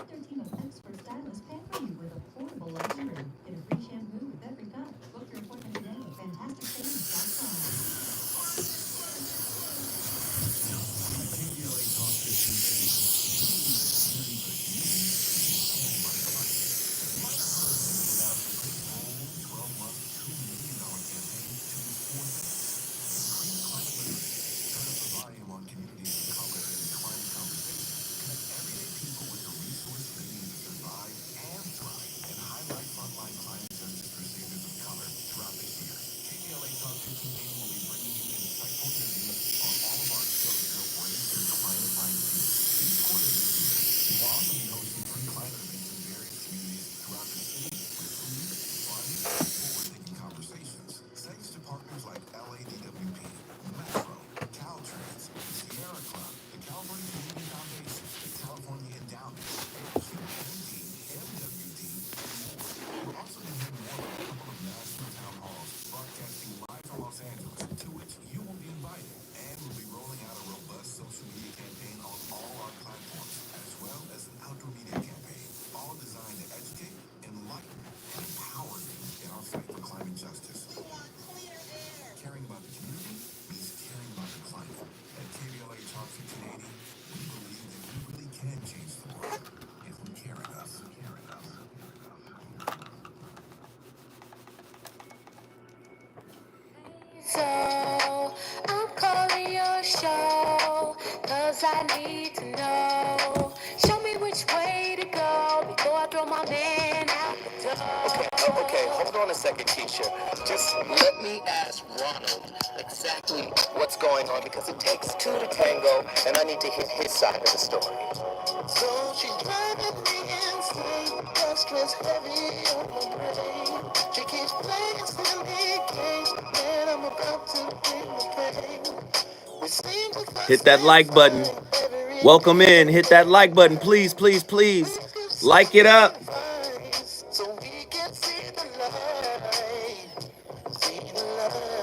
Their team of expert stylists pamper you with a portable luxury. Get a free shampoo with every cut. Book your appointment today at fantasticthings.com. So I'm calling your show, cause I need to know. Show me which way to go before I throw my man out the door. Okay, hold on a second, Keisha. Just let me ask Ronald exactly what's going on because it takes two to tango and I need to hit his side of the story. So she's driving me insane, the stress heavy on my brain. She keeps playing silly games, and I'm about to bring the pain. We seem to Hit that like button. Welcome in. Hit that like button, please, please, please. Like it up. so we can see the light. See the light.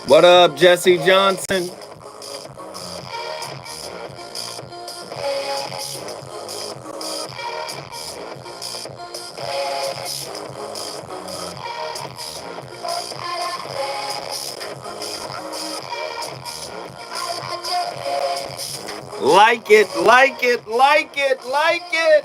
What up, Jesse Johnson? Like it, like it, like it, like it.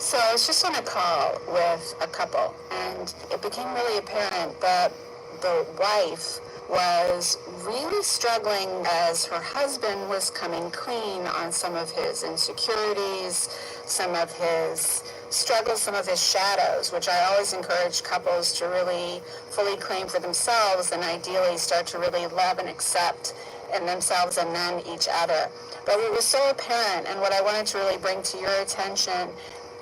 So I was just on a call with a couple, and it became really apparent that the wife was really struggling as her husband was coming clean on some of his insecurities, some of his struggles, some of his shadows, which I always encourage couples to really fully claim for themselves and ideally start to really love and accept in themselves and then each other. But what was so apparent, and what I wanted to really bring to your attention,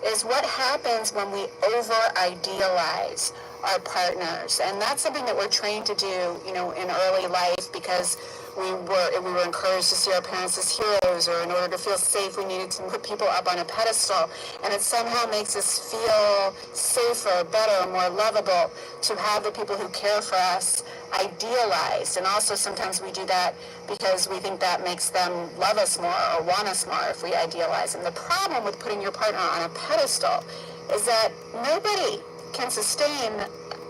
is what happens when we over-idealize our partners. And that's something that we're trained to do, in early life because we were encouraged to see our parents as heroes, or in order to feel safe, we needed to put people up on a pedestal. And it somehow makes us feel safer, better, more lovable to have the people who care for us idealized. And also sometimes we do that because we think that makes them love us more or want us more if we idealize them. The problem with putting your partner on a pedestal is that nobody can sustain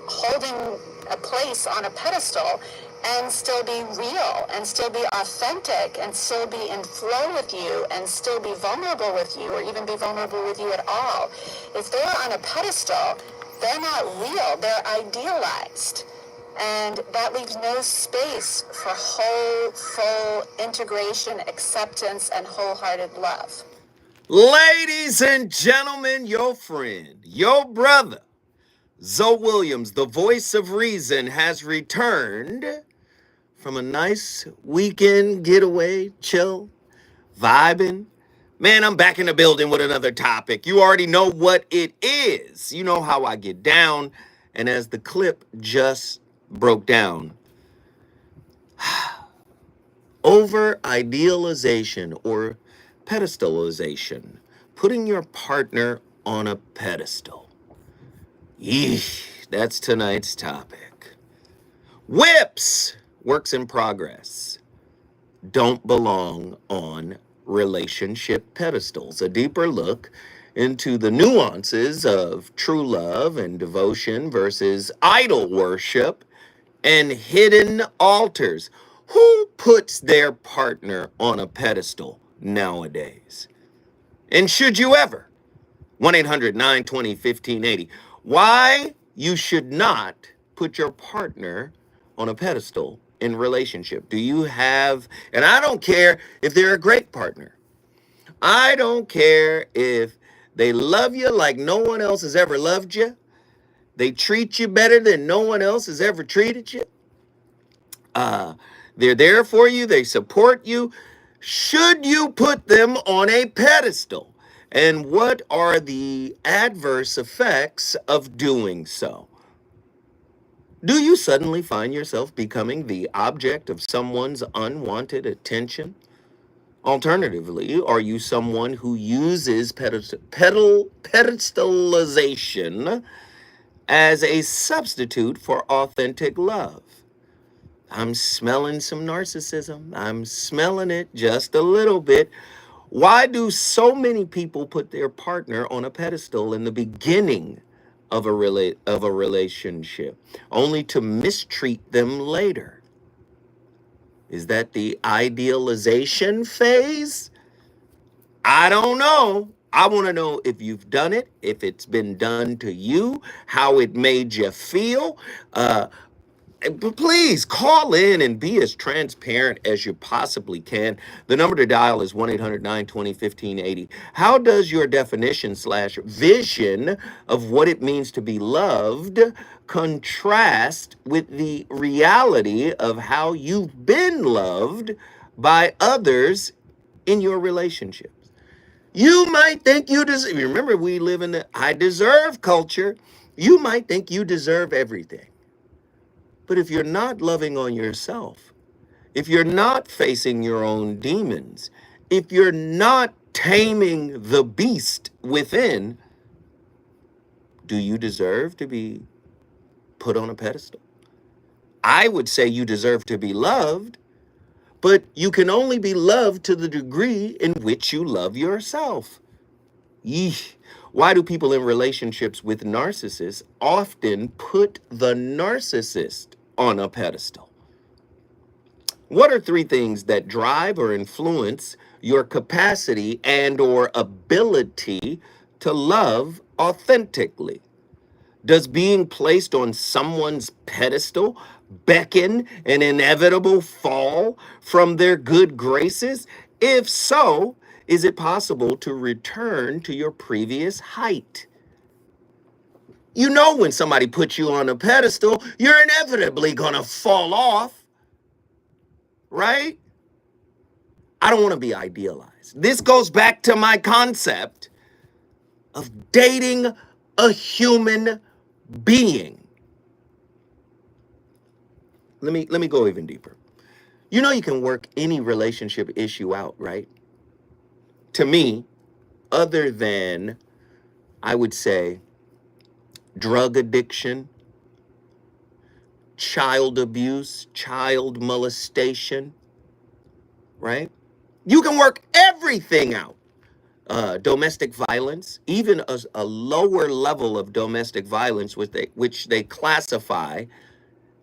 holding a place on a pedestal and still be real and still be authentic and still be in flow with you and still be vulnerable with you or even be vulnerable with you at all. If they're on a pedestal, they're not real, they're idealized. And that leaves no space for whole, full integration, acceptance, and wholehearted love. Ladies and gentlemen, your friend, your brother, Zoe Williams, the voice of reason, has returned from a nice weekend getaway, chill, vibing. Man, I'm back in the building with another topic. You already know what it is. You know how I get down. And as the clip just broke down, over idealization or pedestalization, putting your partner on a pedestal. Yeesh, that's tonight's topic. WIPS, works in progress, don't belong on relationship pedestals. A deeper look into the nuances of true love and devotion versus idol worship and hidden altars. Who puts their partner on a pedestal nowadays? And should you ever? 1-800-920-1580. Why you should not put your partner on a pedestal in relationship. Do you have, and I don't care if they're a great partner. I don't care if they love you like no one else has ever loved you. They treat you better than no one else has ever treated you. They're there for you. They support you. Should you put them on a pedestal? And what are the adverse effects of doing so? Do you suddenly find yourself becoming the object of someone's unwanted attention? Alternatively, are you someone who uses pedestalization as a substitute for authentic love? I'm smelling some narcissism. I'm smelling it just a little bit. Why do so many people put their partner on a pedestal in the beginning of a relationship, only to mistreat them later? Is that the idealization phase? I don't know. I want to know if you've done it, if it's been done to you, how it made you feel. Please call in and be as transparent as you possibly can. The number to dial is 1-800-920-1580. How does your definition / vision of what it means to be loved contrast with the reality of how you've been loved by others in your relationships? You might think you deserve, remember we live in the I deserve culture. You might think you deserve everything. But if you're not loving on yourself, if you're not facing your own demons, if you're not taming the beast within, do you deserve to be put on a pedestal? I would say you deserve to be loved, but you can only be loved to the degree in which you love yourself. Yeesh. Why do people in relationships with narcissists often put the narcissist on a pedestal? What are 3 things that drive or influence your capacity and or ability to love authentically? Does being placed on someone's pedestal beckon an inevitable fall from their good graces? If so, is it possible to return to your previous height? You know, when somebody puts you on a pedestal, you're inevitably going to fall off, right? I don't want to be idealized. This goes back to my concept of dating a human being. Let me go even deeper. You know, you can work any relationship issue out, right? To me, other than, I would say, drug addiction, child abuse, child molestation, right? You can work everything out. domestic violence, even a lower level of domestic violence, which they classify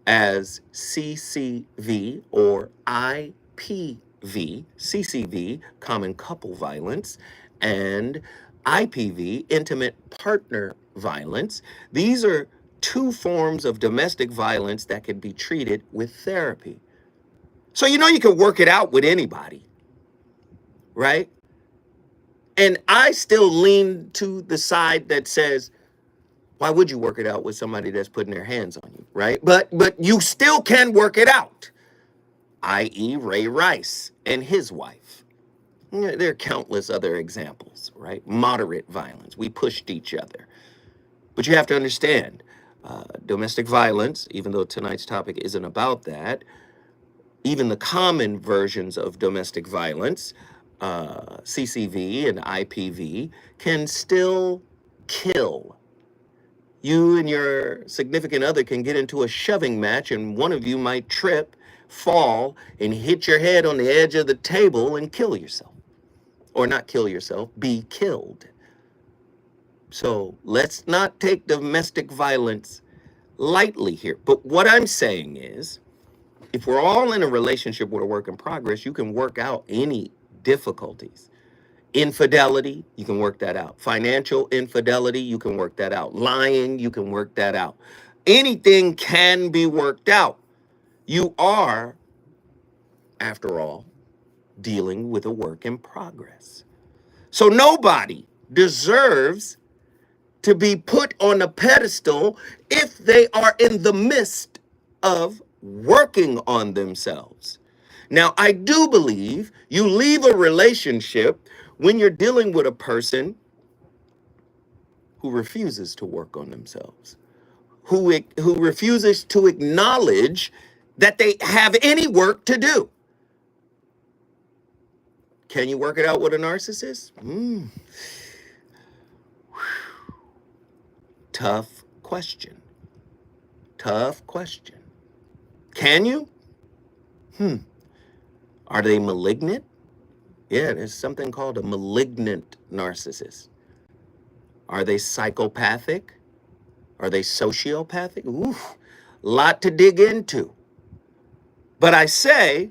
as CCV or IPV, CCV, common couple violence, and IPV, intimate partner violence. These are two forms of domestic violence that can be treated with therapy. So you can work it out with anybody, right? And I still lean to the side that says, why would you work it out with somebody that's putting their hands on you, right? But you still can work it out, i.e. Ray Rice and his wife. There are countless other examples, right? Moderate violence. We pushed each other. But you have to understand, domestic violence, even though tonight's topic isn't about that, even the common versions of domestic violence, CCV and IPV, can still kill. You and your significant other can get into a shoving match, and one of you might trip, fall, and hit your head on the edge of the table and kill yourself. Or not kill yourself, be killed. So let's not take domestic violence lightly here. But what I'm saying is, if we're all in a relationship with a work in progress, you can work out any difficulties. Infidelity, you can work that out. Financial infidelity, you can work that out. Lying, you can work that out. Anything can be worked out. You are, after all, dealing with a work in progress. So nobody deserves to be put on a pedestal if they are in the midst of working on themselves. Now, I do believe you leave a relationship when you're dealing with a person who refuses to work on themselves, who refuses to acknowledge that they have any work to do. Can you work it out with a narcissist? Tough question. Tough question. Can you? Are they malignant? Yeah, there's something called a malignant narcissist. Are they psychopathic? Are they sociopathic? Oof, lot to dig into. But I say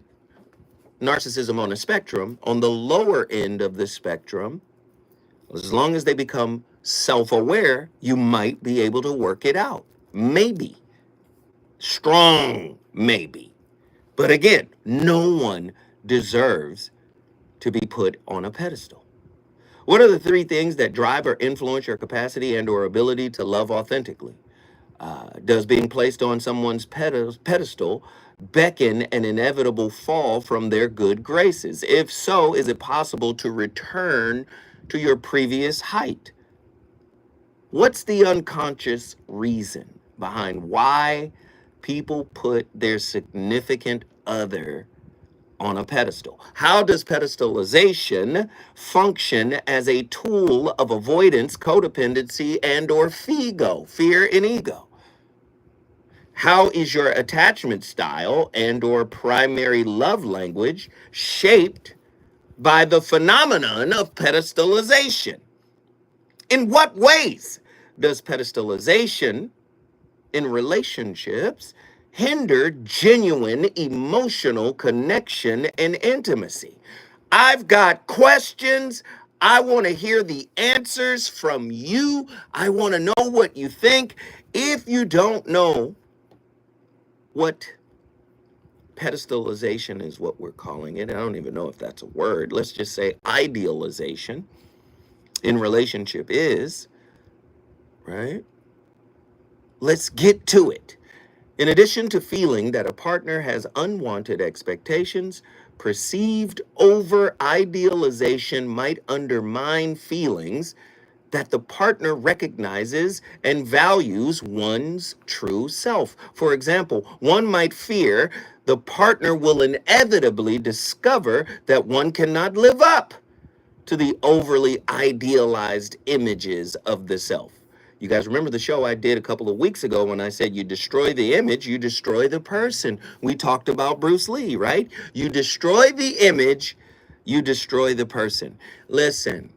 narcissism on a spectrum, on the lower end of the spectrum, as long as they become self-aware, you might be able to work it out. Maybe. Strong, maybe. But again, no one deserves to be put on a pedestal. What are the three things that drive or influence your capacity and or ability to love authentically? Does being placed on someone's pedestal beckon an inevitable fall from their good graces? If so, is it possible to return to your previous height? What's the unconscious reason behind why people put their significant other on a pedestal? How does pedestalization function as a tool of avoidance, codependency, and or FIGO, fear and ego? How is your attachment style and or primary love language shaped by the phenomenon of pedestalization? In what ways does pedestalization in relationships hinder genuine emotional connection and intimacy? I've got questions. I want to hear the answers from you. I want to know what you think. If you don't know what pedestalization is, what we're calling it, I don't even know if that's a word. Let's just say idealization in relationship is, right? Let's get to it. In addition to feeling that a partner has unwanted expectations, perceived over idealization might undermine feelings that the partner recognizes and values one's true self. For example, one might fear the partner will inevitably discover that one cannot live up to the overly idealized images of the self. You guys remember the show I did a couple of weeks ago when I said you destroy the image, you destroy the person. We talked about Bruce Lee, right? You destroy the image, you destroy the person. Listen,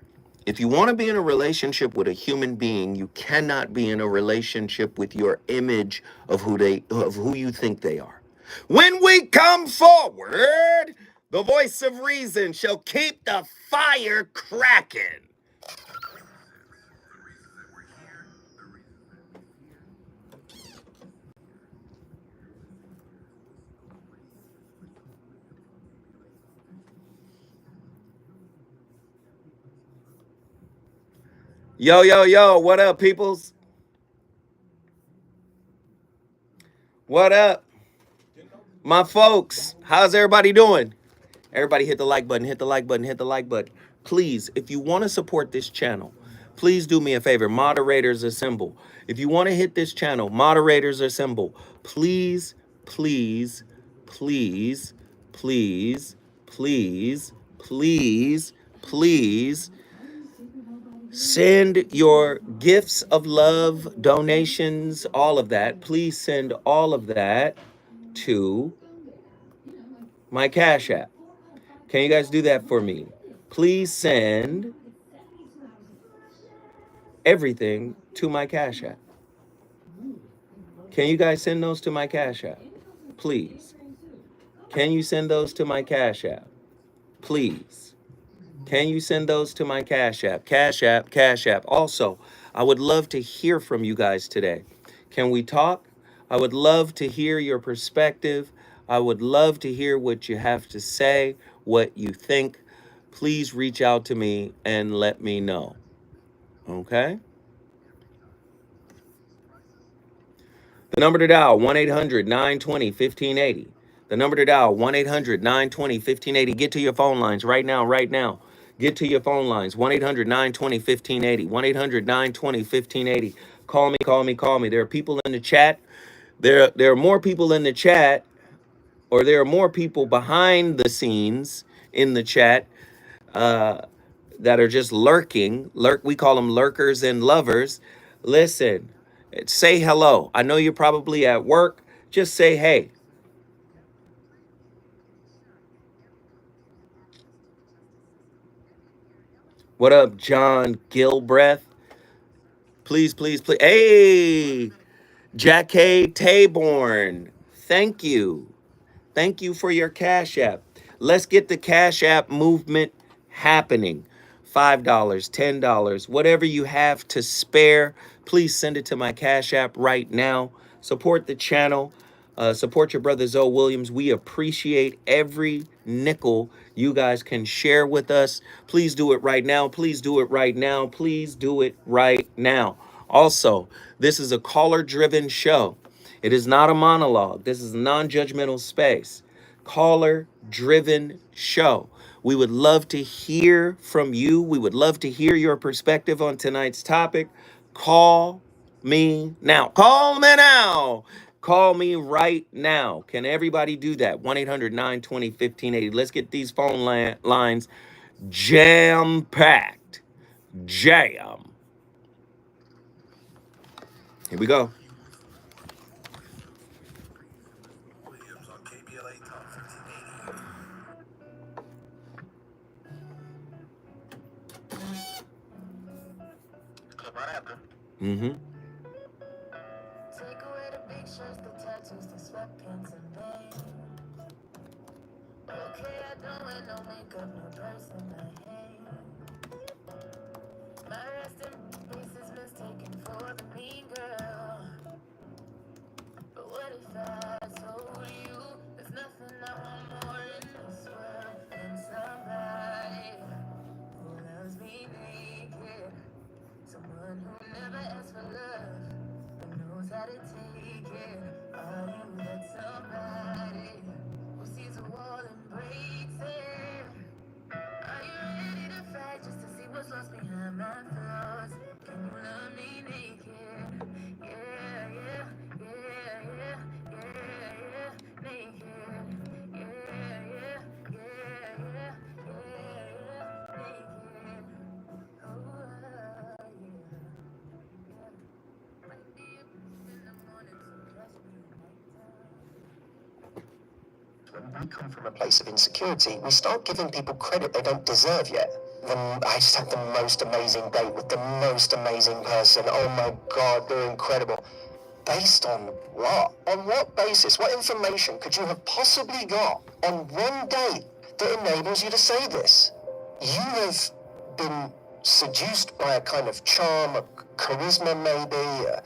If you want to be in a relationship with a human being, you cannot be in a relationship with your image of who you think they are. When we come forward, the voice of reason shall keep the fire cracking. Yo, yo, yo, what up, peoples? What up, my folks? How's everybody doing? Everybody hit the like button, hit the like button, hit the like button. Please, if you want to support this channel, please do me a favor. Moderators assemble. If you want to hit this channel, moderators assemble. Please, please, please, please, please, please, please send your gifts of love, donations, all of that. Please send all of that to my Cash App. Can you guys do that for me? Please send everything to my Cash App. Can you guys send those to my Cash App? Please. Can you send those to my Cash App? Please. Can you send those to my Cash App? Cash App, Cash App. Also, I would love to hear from you guys today. Can we talk? I would love to hear your perspective. I would love to hear what you have to say, what you think. Please reach out to me and let me know. Okay? The number to dial, 1-800-920-1580. The number to dial, 1-800-920-1580. Get to your phone lines right now, right now. Get to your phone lines, 1-800-920-1580. 1-800-920-1580. Call me, call me, call me. There are people in the chat. There are more people in the chat, or there are more people behind the scenes in the chat that are just lurking. We call them lurkers and lovers. Listen, say hello. I know you're probably at work. Just say hey. What up, John Gilbreth? Please, please, please. Hey, Jackie Taborn. Thank you. Thank you for your Cash App. Let's get the Cash App movement happening. $5, $10, whatever you have to spare, please send it to my Cash App right now. Support the channel. Support your brother Zoe Williams. We appreciate every nickel you guys can share with us. Please do it right now. Please do it right now. Please do it right now. Also, this is a caller-driven show. It is not a monologue. This is a non-judgmental space. Caller-driven show. We would love to hear from you. We would love to hear your perspective on tonight's topic. Call me now. Call me now. Call me right now. Can everybody do that? 1-800-920-1580. Let's get these phone lines jam-packed. Jam. Here we go. Mm-hmm. Take away the big shirts, the tattoos, the sweatpants, and bangs. Okay, I don't wear no makeup, no purse in my hand. My resting face is mistaken for the mean girl. But what if I told you there's nothing I want more in this world than somebody who loves me naked? Someone who never asks for love, but knows how to take it. Are you that somebody who sees a wall and breaks it? Are you ready to fight just to see what's lost behind my flaws? Can you love me naked? Yeah, yeah, yeah, yeah, yeah, yeah, naked. Yeah, yeah, yeah, yeah, yeah, naked. Oh, yeah. When we come from a place of insecurity, we start giving people credit they don't deserve yet. I just had the most amazing date with the most amazing person. Oh my God, they're incredible. Based on what? On what basis? What information could you have possibly got on one date that enables you to say this? You have been seduced by a kind of charm, a charisma maybe,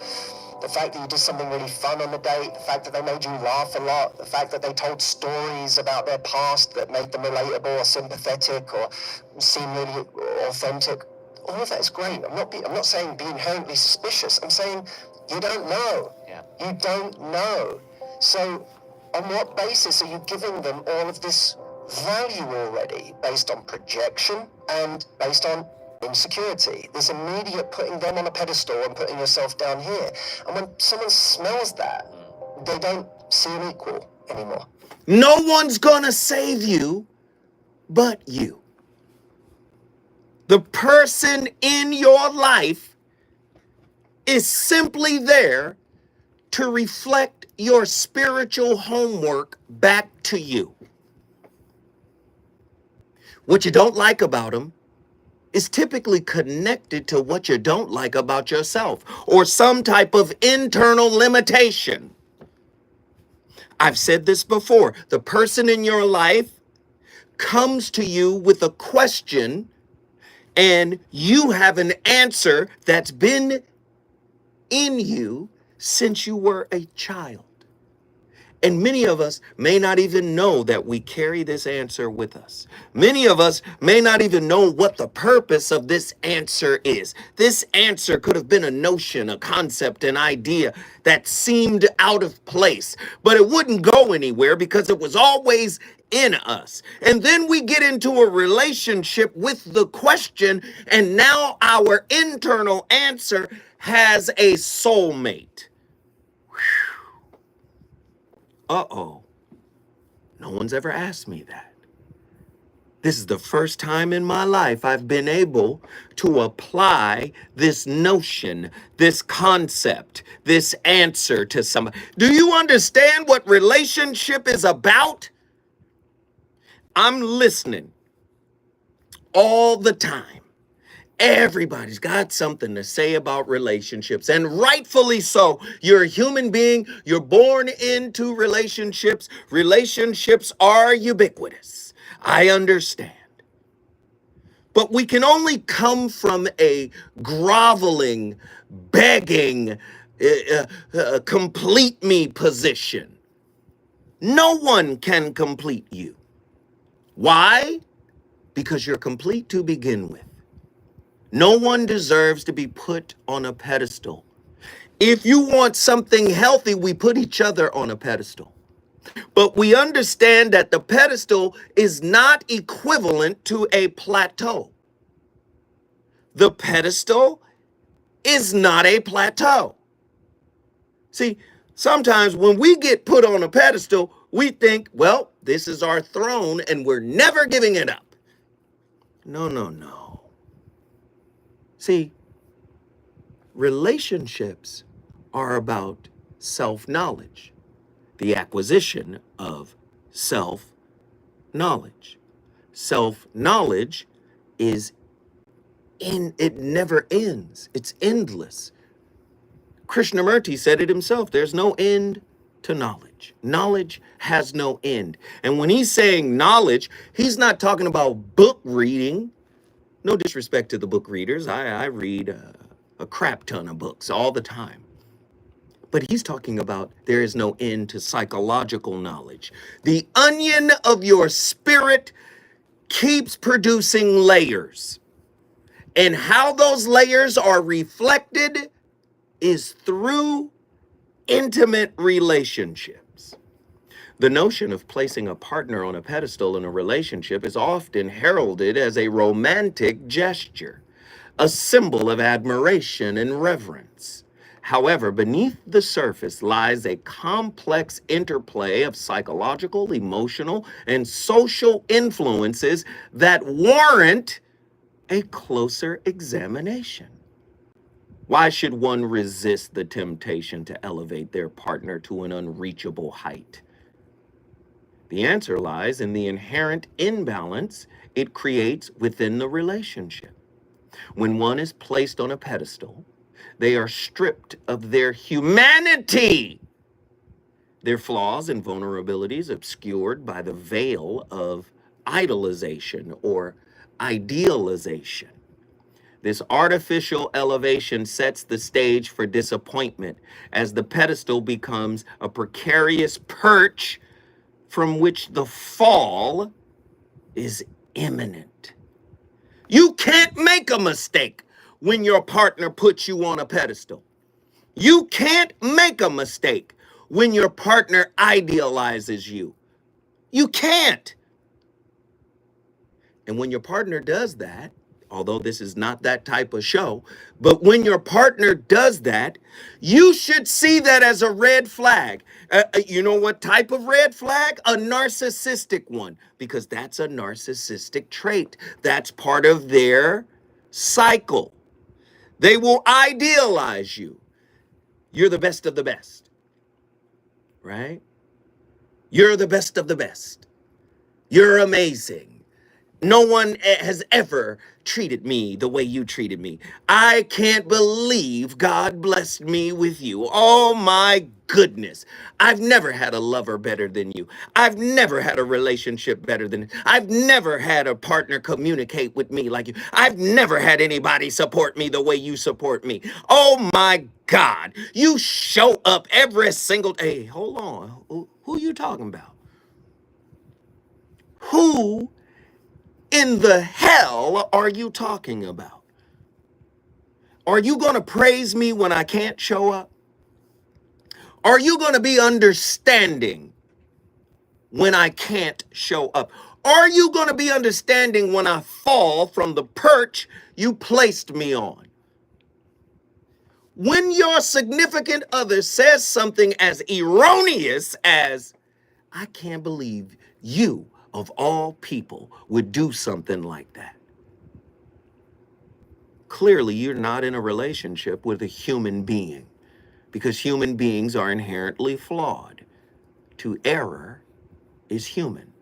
the fact that you did something really fun on the date, the fact that they made you laugh a lot, the fact that they told stories about their past that made them relatable or sympathetic or seem really authentic. All of that is great. I'm not saying be inherently suspicious. I'm saying you don't know. Yeah. You don't know. So on what basis are you giving them all of this value already based on projection and based on insecurity, this immediate putting them on a pedestal and putting yourself down here? And when someone smells that, they don't see an equal anymore. No one's gonna save you but you. The person in your life is simply there to reflect your spiritual homework back to you. What you don't like about them is typically connected to what you don't like about yourself or some type of internal limitation. I've said this before. The person in your life comes to you with a question and you have an answer that's been in you since you were a child. And many of us may not even know that we carry this answer with us. Many of us may not even know what the purpose of this answer is. This answer could have been a notion, a concept, an idea that seemed out of place, but it wouldn't go anywhere because it was always in us. And then we get into a relationship with the question, and now our internal answer has a soulmate. Uh-oh, no one's ever asked me that. This is the first time in my life I've been able to apply this notion, this concept, this answer to somebody. Do you understand what relationship is about? I'm listening all the time. Everybody's got something to say about relationships, and rightfully so. You're a human being. You're born into relationships. Relationships are ubiquitous. I understand. But we can only come from a groveling, begging, complete me position. No one can complete you. Why? Because you're complete to begin with. No one deserves to be put on a pedestal. If you want something healthy, we put each other on a pedestal. But we understand that the pedestal is not equivalent to a plateau. The pedestal is not a plateau. See, sometimes when we get put on a pedestal, we think, well, this is our throne and we're never giving it up. No, no, no. See, relationships are about self-knowledge, the acquisition of self-knowledge. Self-knowledge it never ends. It's endless. Krishnamurti said it himself. There's no end to knowledge. Knowledge has no end. And when he's saying knowledge, he's not talking about book reading. No disrespect to the book readers. I read a crap ton of books all the time. But he's talking about there is no end to psychological knowledge. The onion of your spirit keeps producing layers. And how those layers are reflected is through intimate relationships. The notion of placing a partner on a pedestal in a relationship is often heralded as a romantic gesture, a symbol of admiration and reverence. However, beneath the surface lies a complex interplay of psychological, emotional, and social influences that warrant a closer examination. Why should one resist the temptation to elevate their partner to an unreachable height? The answer lies in the inherent imbalance it creates within the relationship. When one is placed on a pedestal, they are stripped of their humanity, their flaws and vulnerabilities obscured by the veil of idolization or idealization. This artificial elevation sets the stage for disappointment as the pedestal becomes a precarious perch from which the fall is imminent. You can't make a mistake when your partner puts you on a pedestal. You can't make a mistake when your partner idealizes you. You can't. And when your partner does that, although this is not that type of show, but when your partner does that, you should see that as a red flag. You know what type of red flag? A narcissistic one, because that's a narcissistic trait. That's part of their cycle. They will idealize you. You're the best of the best, right? You're the best of the best. You're amazing. No one has ever treated me the way you treated me. I can't believe God blessed me with you. Oh my goodness. I've never had a lover better than you. I've never had a relationship better than I've never had a partner communicate with me like you. I've never had anybody support me the way you support me. Oh my God. You show up every single day. Hey, hold on. Who you talking about? Who in the hell are you talking about? Are you going to praise me when I can't show up? Are you going to be understanding when I can't show up? Are you going to be understanding when I fall from the perch you placed me on? When your significant other says something as erroneous as, I can't believe you, of all people, would do something like that. Clearly, you're not in a relationship with a human being, because human beings are inherently flawed. To err is human.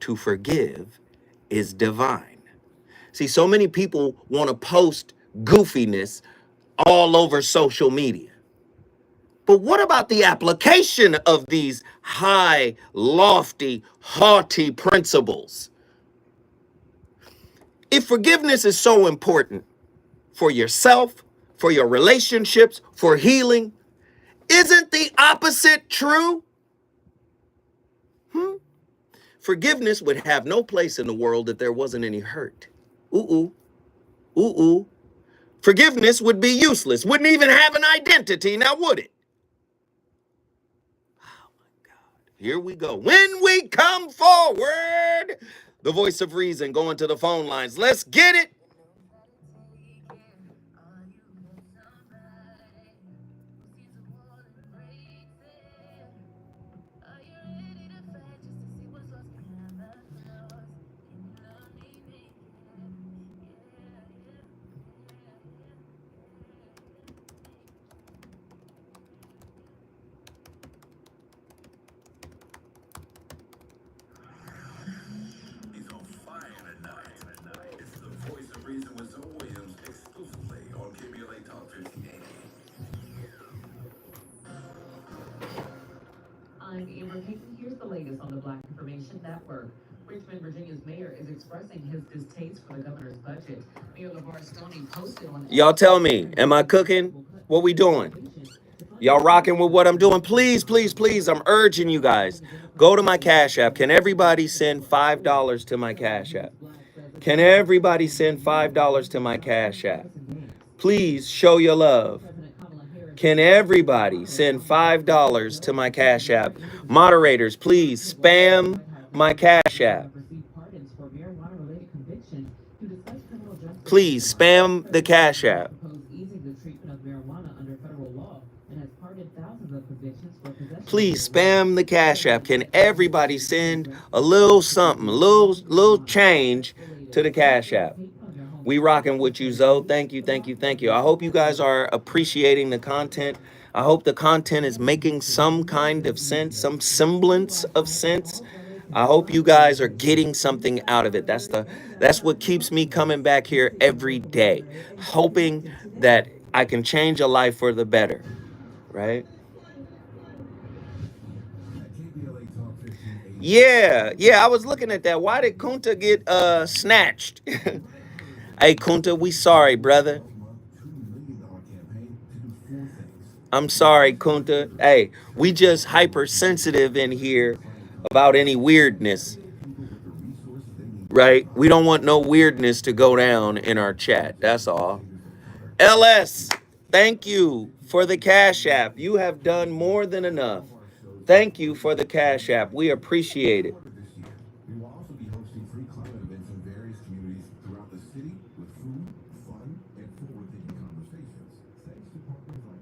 To forgive is divine. See, so many people want to post goofiness all over social media. But what about the application of these high, lofty, haughty principles? If forgiveness is so important for yourself, for your relationships, for healing, isn't the opposite true? Forgiveness would have no place in the world if there wasn't any hurt. Ooh, ooh, ooh, ooh. Forgiveness would be useless, wouldn't even have an identity, now would it? Oh my God, here we go. When we come forward, the voice of reason going to the phone lines. Let's get it. He's on fire tonight. It's the voice of reason with Zoe Williams exclusively on KBLA Talk 1580. I'm Amber Hickey. Here's the latest on the Black Information Network. Richmond, Virginia's mayor is expressing his distaste for the governor's budget. Mayor LeVar Stoney posted on... Y'all tell me, am I cooking? What we doing? Y'all rocking with what I'm doing? Please, please, please, I'm urging you guys. Go to my Cash App. Can everybody send $5 to my Cash App? Can everybody send $5 to my Cash App? Please show your love. Can everybody send $5 to my Cash App? Moderators, please spam my Cash App. Please spam the Cash App. Please spam the Cash App. Can everybody send a little something, a little change to the Cash App? We rocking with you, Zoe. Thank you, thank you, thank you. I hope you guys are appreciating the content. I hope the content is making some kind of sense, some semblance of sense. I hope you guys are getting something out of it. That's what keeps me coming back here every day, hoping that I can change a life for the better, right? Yeah, I was looking at that. Why did Kunta get snatched? Hey Kunta, we sorry, brother. I'm sorry, Kunta. Hey, we just hypersensitive in here about any weirdness, right? We don't want no weirdness to go down in our chat. That's all. LS, thank you for the Cash App. You have done more than enough. Thank you for the Cash App. We appreciate it. We will also be hosting free climate events in various communities throughout the city with food, fun, and forward-thinking conversations. Thanks to partners like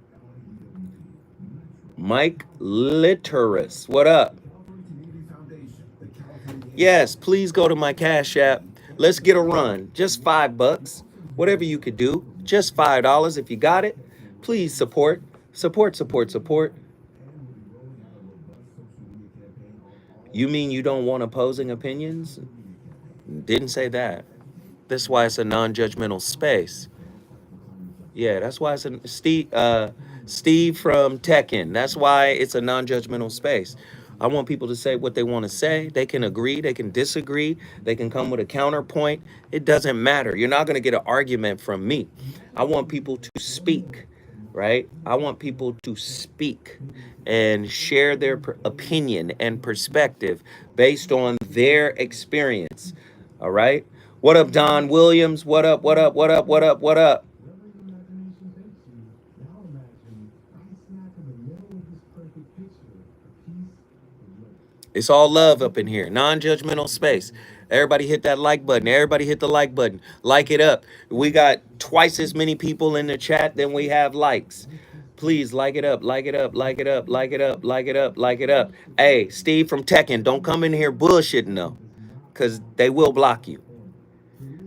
LAEWP, Mike Litterus, what up? Community Foundation, the California. Yes, please go to my Cash App. Let's get a run. Just $5. Whatever you could do. Just $5 if you got it. Please support. Support, support, support. You mean you don't want opposing opinions? Didn't say that. That's why it's a non-judgmental space. Yeah, that's why it's a Steve from Tekken. That's why it's a non-judgmental space. I want people to say what they want to say. They can agree, they can disagree, they can come with a counterpoint. It doesn't matter. You're not going to get an argument from me. I want people to speak, right? I want people to speak and share their opinion and perspective based on their experience. All right? What up, Don Williams? What up? What up? What up? What up? What up? It's all love up in here. Non-judgmental space. Everybody hit that like button. Everybody hit the like button. Like it up. We got twice as many people in the chat than we have likes. Please like it up, like it up, like it up, like it up, like it up, like it up. Hey, Steve from Tekken, don't come in here bullshitting though, because they will block you.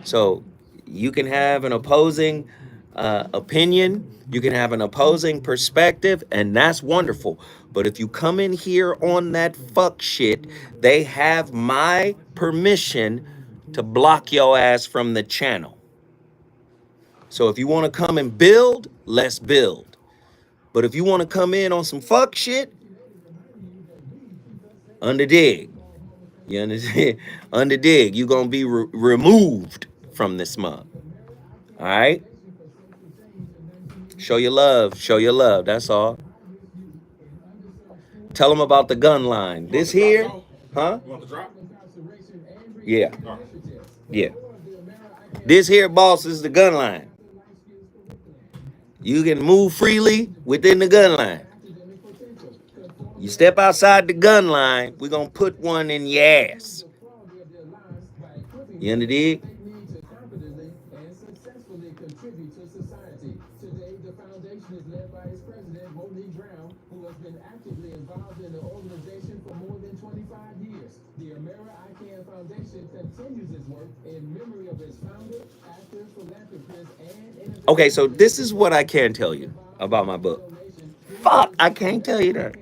So you can have an opposing opinion, you can have an opposing perspective, and that's wonderful. But if you come in here on that fuck shit, they have my permission to block your ass from the channel. So if you want to come and build, let's build. But if you want to come in on some fuck shit, under dig. You understand? Under dig. You're going to be removed from this mug. All right? Show your love. Show your love. That's all. Tell them about the gun line. This here, huh? You want the drop? Yeah. Yeah. This here, boss, is the gun line. You can move freely within the gun line. You step outside the gun line, we're going to put one in your ass. You understand? Okay, so this is what I can tell you about my book. Fuck, I can't tell you that.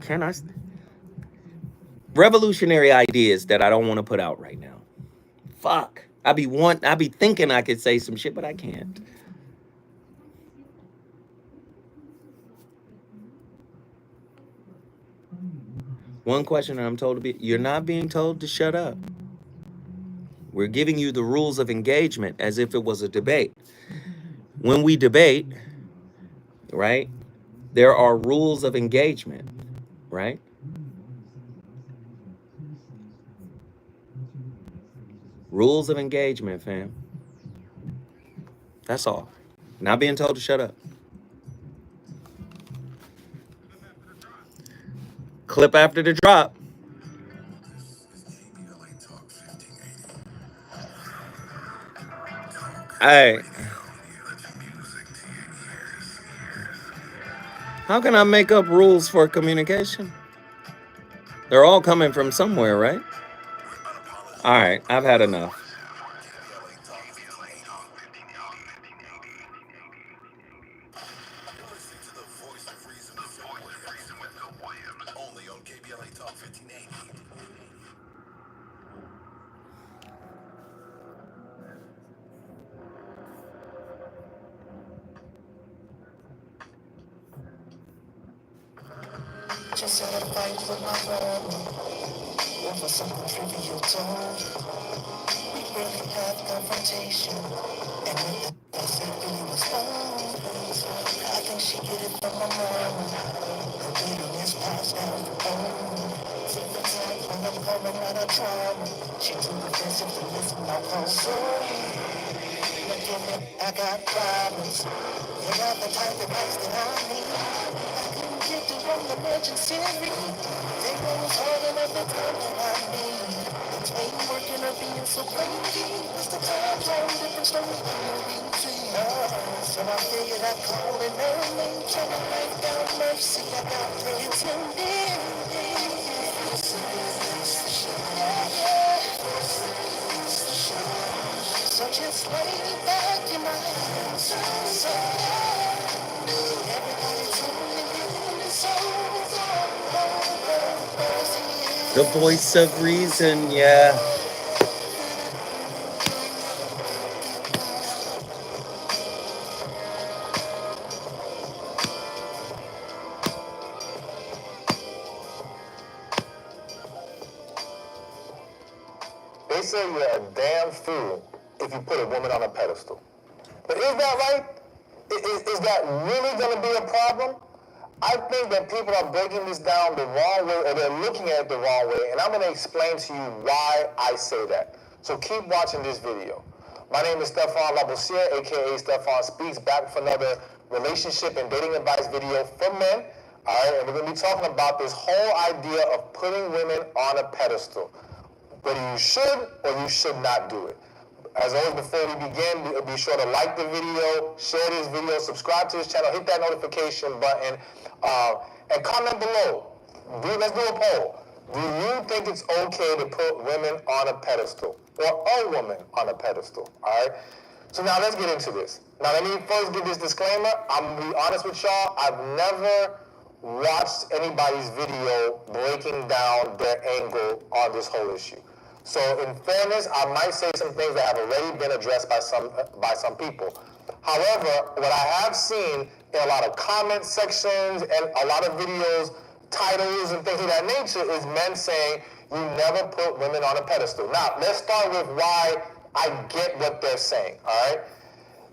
Can I? Revolutionary ideas that I don't want to put out right now. Fuck. I be thinking I could say some shit, but I can't. One question that I'm told to be, you're not being told to shut up. We're giving you the rules of engagement as if it was a debate. When we debate, right, there are rules of engagement, right? Rules of engagement, fam. That's all. Not being told to shut up. Clip after the drop. Hey. How can I make up rules for communication? They're all coming from somewhere, right? All right, I've had enough. just had a fight with my family over something trivial too. We barely had confrontation, and with the said really was fun. I think she get it from my mama. Her bitterness passed down the bone. Different times when I'm coming out of trauma, she too defensive to listen my whole story. I got problems. You got the type of advice that I need. I couldn't get to from the emergency. They was hard enough the time that I need. It's ain't working or being so crazy. It's the time zone, different stories, so I figured I'd call it early. Trying to write down mercy. I got friends in there. So just lay back in my hands. So everybody tuning in. So The voice of reason, yeah. they say you're a damn fool if you put a woman on a pedestal. But is that right? Is that really going to be a problem? I think that people are breaking this down the wrong way, or they're looking at it the wrong way, and I'm going to explain to you why I say that. So keep watching this video. My name is Stefan Labossiere, aka Stefan Speaks, back with another relationship and dating advice video for men. All right, and we're going to be talking about this whole idea of putting women on a pedestal. Whether you should or you should not do it. As always, before we begin, be sure to like the video, share this video, subscribe to this channel, hit that notification button, and comment below. Let's do a poll. Do you think it's okay to put women on a pedestal, or a woman on a pedestal? All right. So now let's get into this. Now let me first give this disclaimer. I'm gonna be honest with y'all. I've never watched anybody's video breaking down their angle on this whole issue. So in fairness, I might say some things that have already been addressed by some people. However, what I have seen in a lot of comment sections and a lot of videos, titles and things of that nature is men saying you never put women on a pedestal. Now, let's start with why I get what they're saying, all right?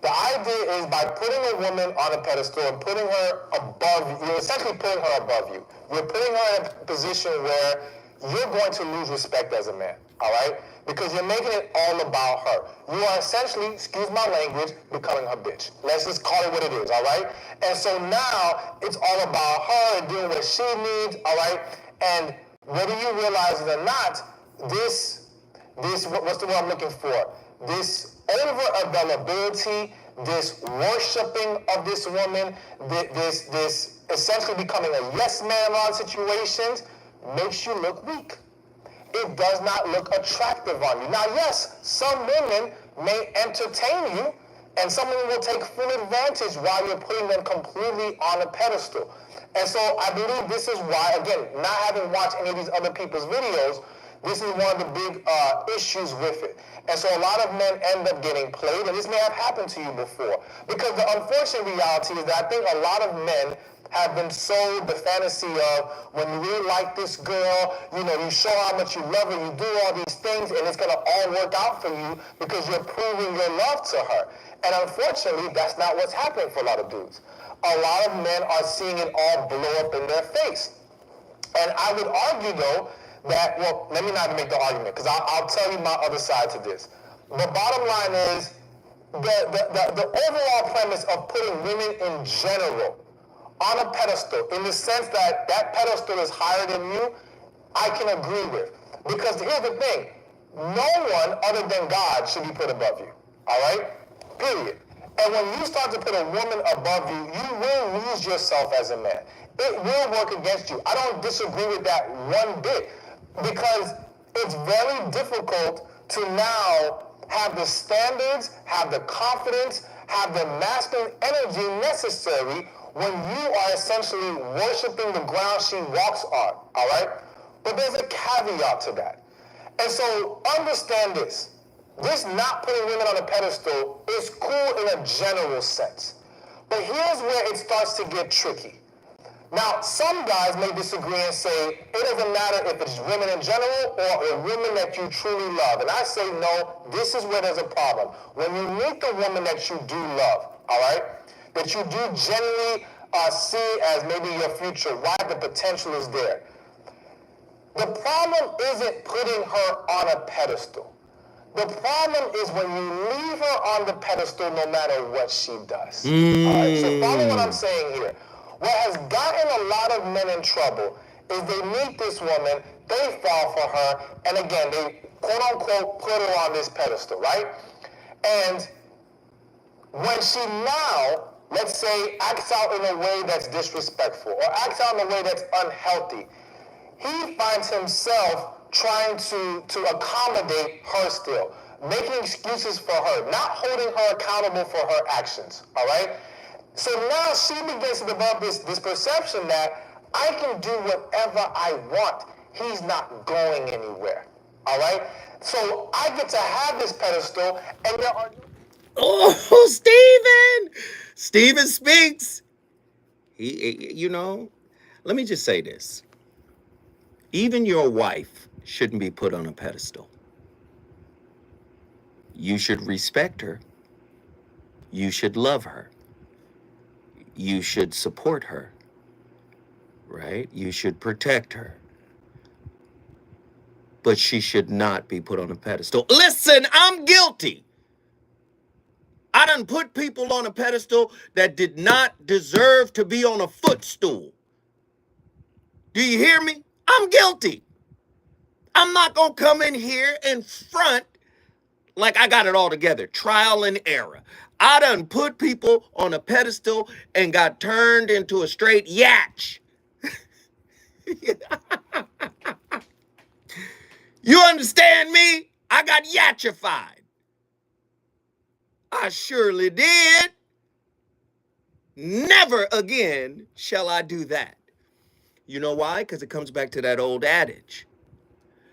The idea is by putting a woman on a pedestal and putting her above you, you're essentially putting her above you. You're putting her in a position where you're going to lose respect as a man, all right? Because you're making it all about her. You are essentially, excuse my language, becoming her bitch. Let's just call it what it is, all right? And so now it's all about her and doing what she needs, all right? And whether you realize it or not, this what's the word I'm looking for? This over-availability, this worshiping of this woman, this essentially becoming a yes man in a lot of situations makes you look weak. It does not look attractive on you. Now, yes, some women may entertain you, and some women will take full advantage while you're putting them completely on a pedestal. And so I believe this is why, again, not having watched any of these other people's videos, this is one of the big issues with it. And so a lot of men end up getting played, and this may have happened to you before. Because the unfortunate reality is that I think a lot of men have been sold the fantasy of when you really like this girl, you know, you show how much you love her, you do all these things, and it's going to all work out for you because you're proving your love to her. And unfortunately, that's not what's happening for a lot of dudes. A lot of men are seeing it all blow up in their face. And I would argue, though, that, well, let me not make the argument, because I'll tell you my other side to this. The bottom line is the overall premise of putting women in general on a pedestal, in the sense that that pedestal is higher than you, I can agree with. Because here's the thing, no one other than God should be put above you, all right? Period. And when you start to put a woman above you, you will lose yourself as a man. It will work against you. I don't disagree with that one bit, because it's very difficult to now have the standards, have the confidence, have the masculine energy necessary when you are essentially worshiping the ground she walks on, all right? But there's a caveat to that. And so understand this. This not putting women on a pedestal is cool in a general sense. But here's where it starts to get tricky. Now, some guys may disagree and say it doesn't matter if it's women in general or a woman that you truly love. And I say no, this is where there's a problem. When you meet the woman that you do love, all right, that you do genuinely see as maybe your future, why the potential is there. The problem isn't putting her on a pedestal. The problem is when you leave her on the pedestal no matter what she does. All right, so follow what I'm saying here. What has gotten a lot of men in trouble is they meet this woman, they fall for her, and again, they quote unquote put her on this pedestal, right? And when she now, let's say, acts out in a way that's disrespectful or acts out in a way that's unhealthy, he finds himself trying to accommodate her still, making excuses for her, not holding her accountable for her actions, all right? So now she begins to develop this perception that I can do whatever I want. He's not going anywhere, all right? So I get to have this pedestal, and there are... Oh, Stephen speaks. You know, let me just say this. Even your wife shouldn't be put on a pedestal. You should respect her. You should love her. You should support her, right? You should protect her. But she should not be put on a pedestal. Listen, I'm guilty. I done put people on a pedestal that did not deserve to be on a footstool. Do you hear me? I'm guilty. I'm not going to come in here and front like I got it all together. Trial and error. I done put people on a pedestal and got turned into a straight yatch. You understand me? I got yatchified. I surely did. Never again shall I do that. You know why? Because it comes back to that old adage.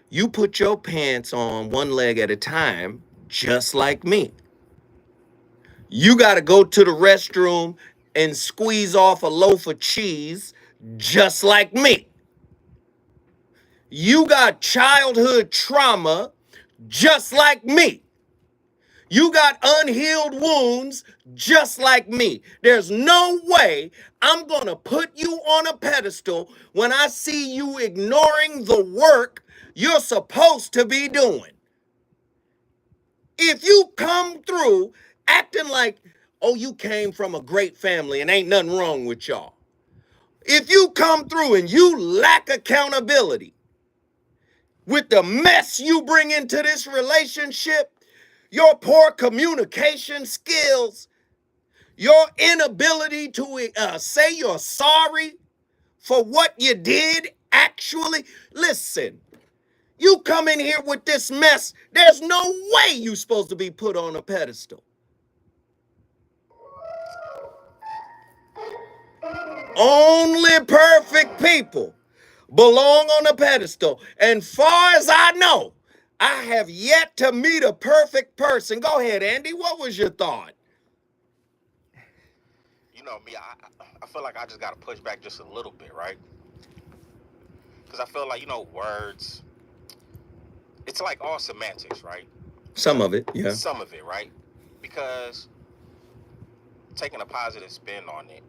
You put your pants on one leg at a time, just like me. You got to go to the restroom and squeeze off a loaf of cheese, just like me. You got childhood trauma, just like me. You got unhealed wounds, just like me. There's no way I'm going to put you on a pedestal when I see you ignoring the work you're supposed to be doing. If you come through acting like, oh, you came from a great family and ain't nothing wrong with y'all. If you come through and you lack accountability with the mess you bring into this relationship, your poor communication skills, your inability to say you're sorry for what you did, actually, listen, you come in here with this mess, there's no way you're supposed to be put on a pedestal. Only perfect people belong on a pedestal. And far as I know, I have yet to meet a perfect person. Go ahead, Andy. What was your thought? You know me, I feel like I just got to push back just a little bit, right? Because I feel like, you know, words, it's like all semantics, right? Some of it, yeah. Some of it, right? Because taking a positive spin on it,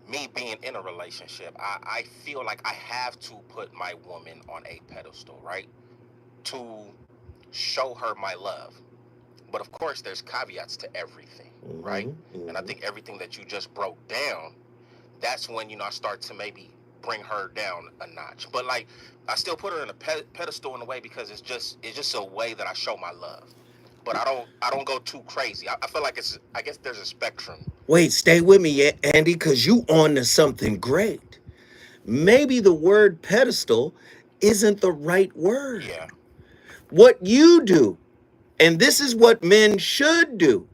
me being in a relationship, I feel like I have to put my woman on a pedestal, right? To show her my love. But of course, there's caveats to everything, right? And I think everything that you just broke down, that's when, you know, I start to maybe bring her down a notch. But like, I still put her in a pedestal in a way because it's just a way that I show my love. But I don't go too crazy. I feel like I guess there's a spectrum. Wait, stay with me, Andy, because you on to something great. Maybe the word pedestal isn't the right word. Yeah. What you do, and this is what men should do,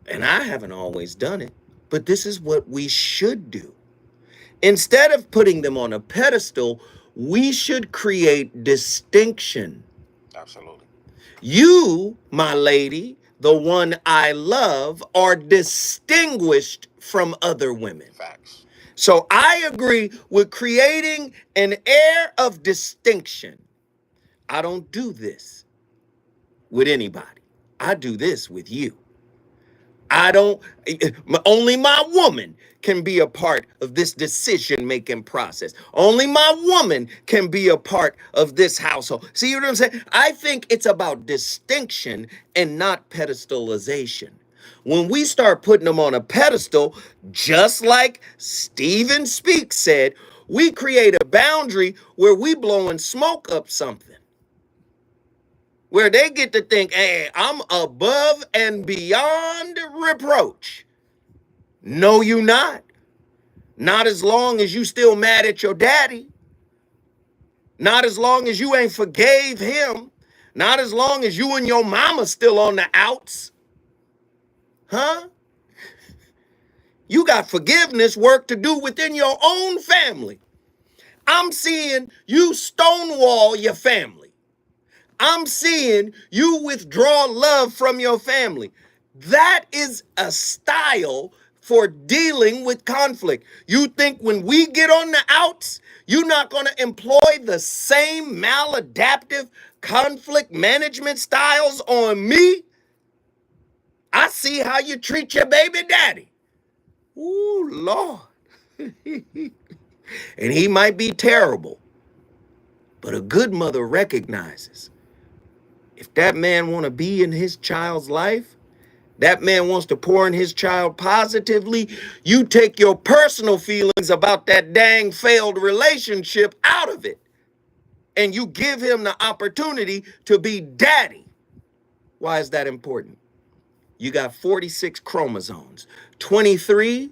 and I haven't always done it, but this is what we should do. Instead of putting them on a pedestal, we should create distinction. Absolutely. You, my lady, the one I love, are distinguished from other women. Facts. So I agree with creating an air of distinction. I don't do this with anybody. I do this with you. I don't, only my woman can be a part of this decision making process. Only my woman can be a part of this household. See what I'm saying? I think it's about distinction and not pedestalization. When we start putting them on a pedestal, just like Stephen Speaks said, we create a boundary where we blowing smoke up something, where they get to think, hey, I'm above and beyond reproach. No, you not. Not as long as you still mad at your daddy. Not as long as you ain't forgave him. Not as long as you and your mama still on the outs. Huh? You got forgiveness work to do within your own family. I'm seeing you stonewall your family. I'm seeing you withdraw love from your family. That is a style for dealing with conflict. You think when we get on the outs, you're not going to employ the same maladaptive conflict management styles on me? I see how you treat your baby daddy. Ooh, Lord. And he might be terrible, but a good mother recognizes if that man want to be in his child's life, that man wants to pour in his child positively, you take your personal feelings about that dang failed relationship out of it. And you give him the opportunity to be daddy. Why is that important? You got 46 chromosomes. 23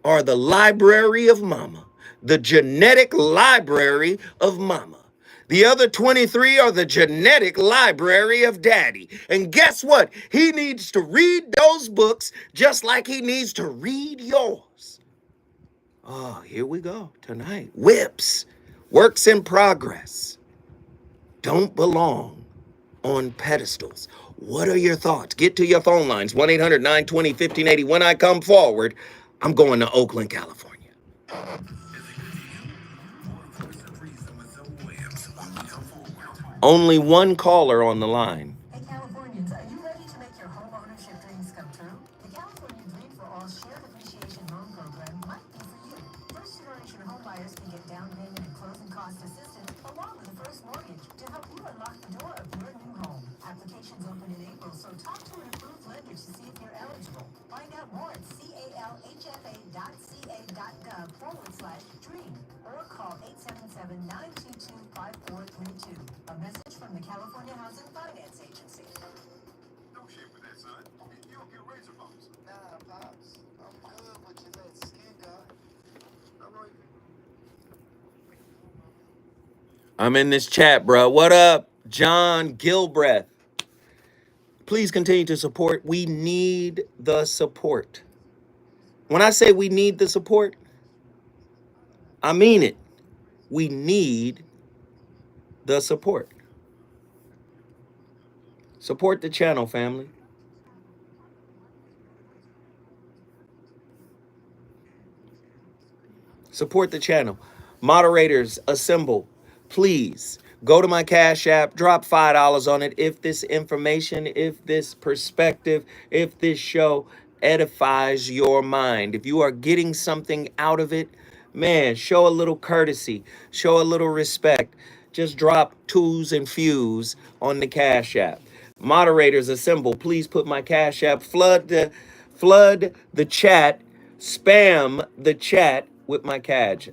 are the library of mama, the genetic library of mama. The other 23 are the genetic library of daddy. And guess what? He needs to read those books just like he needs to read yours. Oh, here we go tonight. WIPS, works in progress, don't belong on pedestals. What are your thoughts? Get to your phone lines, 1-800-920-1580. When I come forward, I'm going to Oakland, California. Only one caller on the line. Hey, Californians, are you ready to make your home ownership dreams come true? The California Dream for All Shared Appreciation Loan Program might be for you. First-generation homebuyers can get down payment and closing cost assistance along with a first mortgage to help you unlock the door of your new home. Applications open in April, so talk to an approved lender to see if you're eligible. Find out more at calhfa.ca.gov/dream or call 877-922-5432. A message from the California Housing Finance Agency. No shit with that, son. You don't get razor bumps. Nah, Pops. I'm good with your little skin guard. All right. I'm in this chat, bro. What up, John Gilbreth? Please continue to support. We need the support. When I say we need the support, I mean it. We need the support. Support the channel, family. Support the channel. Moderators, assemble. Please go to my Cash App, drop $5 on it if this information, if this perspective, if this show edifies your mind. If you are getting something out of it, man, show a little courtesy, show a little respect. Just drop twos and fews on the Cash App. Moderators, assemble. Please put my Cash App, flood the chat, spam the chat with my Cash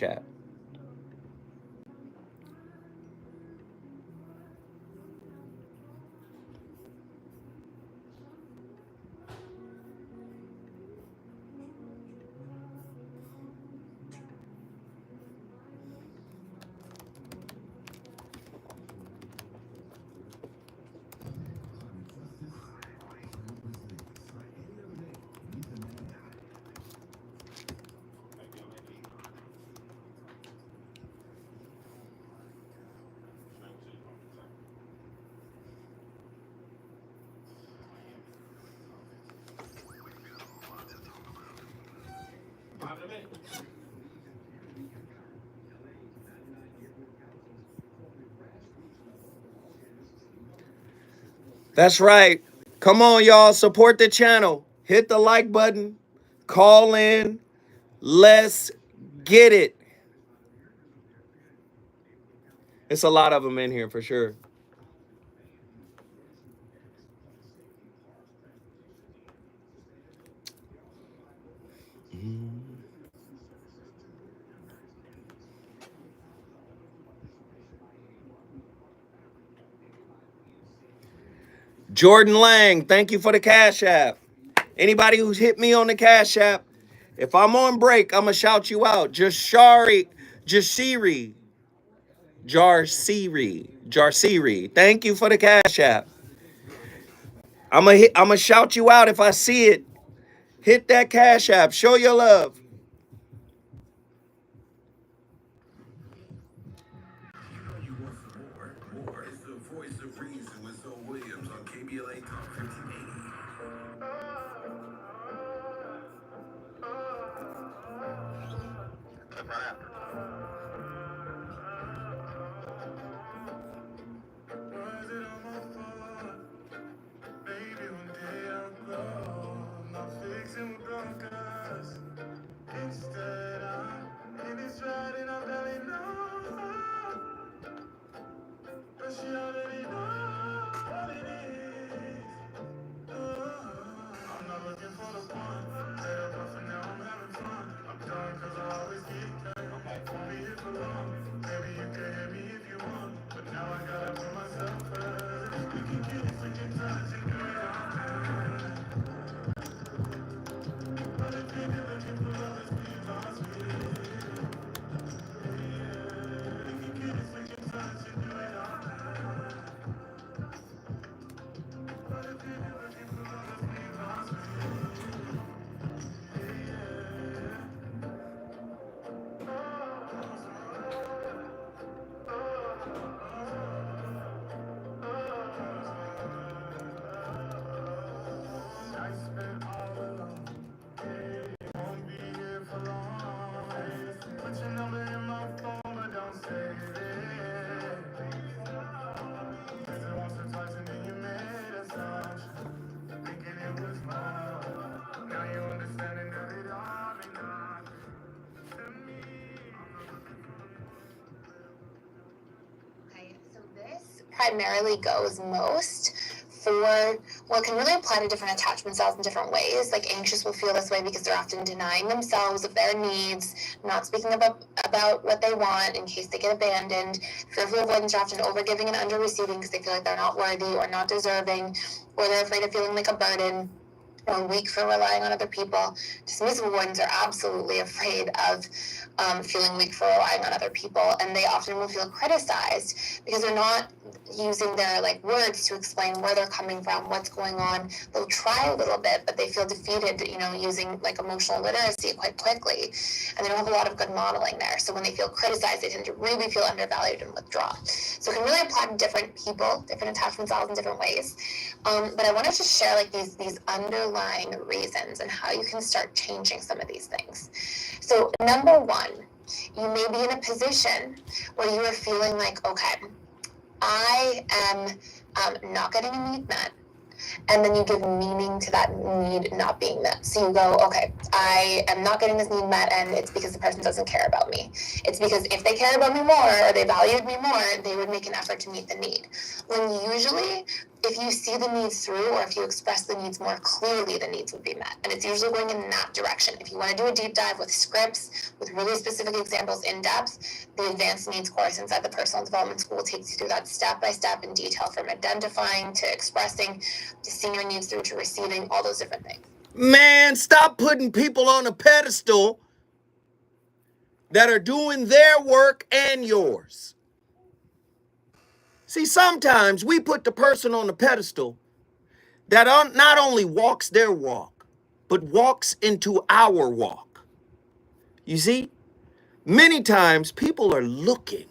App. That's right. Come on, y'all. Support the channel. Hit the like button. Call in. Let's get it. It's a lot of them in here for sure. Jordan Lang, thank you for the Cash App. Anybody who's hit me on the Cash App, if I'm on break, I'm going to shout you out. Jasiri, Jarsiri. Thank you for the Cash App. I'm gonna shout you out if I see it. Hit that Cash App. Show your love. You want some more? More. It's the voice of reason with Zoe Williams on KBLA Talk 1580. Baby, one day I'll grow. Not fixing with broncos. Instead, I'm in this ride and I barely know. But she already knows what it is. I'm not looking for the one. Set up for now, I'm having fun. I'm done cause I always get done. Won't be here for long. Maybe you can hit me if you want. But now I gotta put myself first. We can get it, we can touch and do it all night. But if you're looking for love, let's be lost with it. We can get it, we can touch and do it all night. But if you're looking for love, let's be lost with it. I spent all alone. Won't be here for long. Put your number in my phone, but don't save it. Said it once or twice and then you made assumptions, thinking it was love. Now you understanding that it all meant nothing to me. Okay, so this primarily goes most for what can really apply to different attachment styles in different ways. Like anxious will feel this way because they're often denying themselves of their needs, not speaking about what they want in case they get abandoned. Fearful avoidance are often overgiving and under receiving because they feel like they're not worthy or not deserving, or they're afraid of feeling like a burden or weak for relying on other people. Dismissive avoidants are absolutely afraid of feeling weak for relying on other people, and they often will feel criticized because they're not using their words to explain where they're coming from, what's going on. They'll try a little bit, but they feel defeated, using emotional literacy quite quickly, and they don't have a lot of good modeling there. So when they feel criticized, they tend to really feel undervalued and withdraw. So it can really apply to different people, different attachment styles in different ways. But I want to just share these underlying reasons and how you can start changing some of these things. So number one, you may be in a position where you are feeling like, okay, I am not getting a need met. And then you give meaning to that need not being met. So you go, okay, I am not getting this need met, and it's because the person doesn't care about me. It's because if they cared about me more, or they valued me more, they would make an effort to meet the need. When usually, if you see the needs through, or if you express the needs more clearly, the needs would be met. And it's usually going in that direction. If you want to do a deep dive with scripts, with really specific examples in depth, the advanced needs course inside the personal development school takes you through that step by step in detail, from identifying to expressing to seeing your needs through to receiving, all those different things. Man, stop putting people on a pedestal that are doing their work and yours. See, sometimes we put the person on the pedestal that not only walks their walk, but walks into our walk. You see, many times people are looking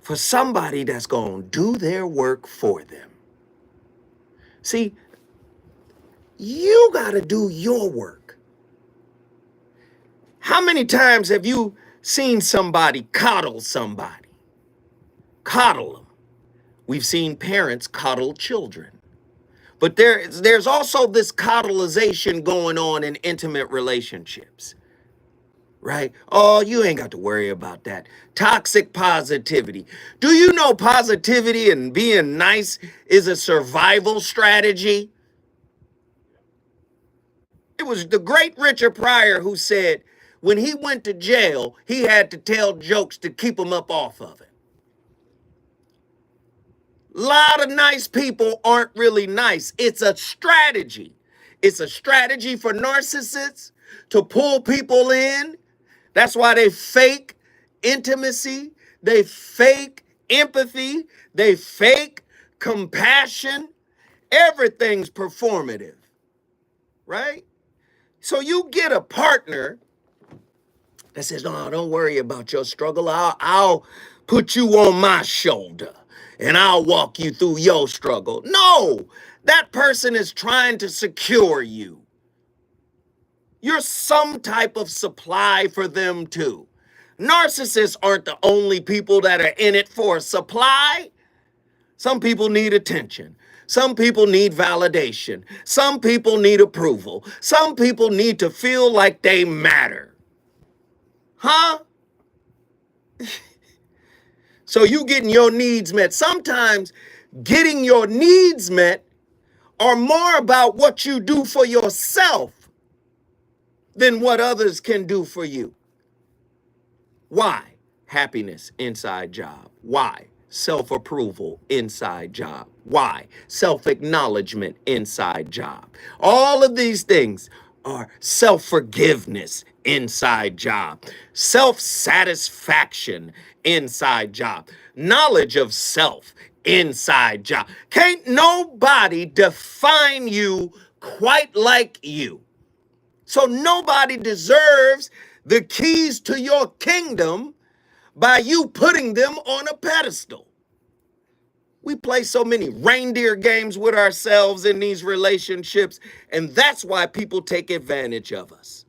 for somebody that's going to do their work for them. See, you got to do your work. How many times have you seen somebody coddle somebody? Coddle them. We've seen parents coddle children. But there's also this coddleization going on in intimate relationships, right? Oh, you ain't got to worry about that. Toxic positivity. Do you know positivity and being nice is a survival strategy? It was the great Richard Pryor who said when he went to jail, he had to tell jokes to keep him up off of it. A lot of nice people aren't really nice. It's a strategy. It's a strategy for narcissists to pull people in. That's why they fake intimacy, they fake empathy, they fake compassion. Everything's performative, right? So you get a partner that says, no, don't worry about your struggle. I'll put you on my shoulder and I'll walk you through your struggle. No, that person is trying to secure you. You're some type of supply for them too. Narcissists aren't the only people that are in it for supply. Some people need attention. Some people need validation. Some people need approval. Some people need to feel like they matter. Huh? So you getting your needs met. Sometimes getting your needs met are more about what you do for yourself than what others can do for you. Why? Happiness, inside job. Why? Self-approval, inside job. Why? Self-acknowledgement, inside job. All of these things are self-forgiveness, inside job. Self-satisfaction, inside job. Knowledge of self, inside job. Can't nobody define you quite like you. So nobody deserves the keys to your kingdom by you putting them on a pedestal. We play so many reindeer games with ourselves in these relationships, and that's why people take advantage of us.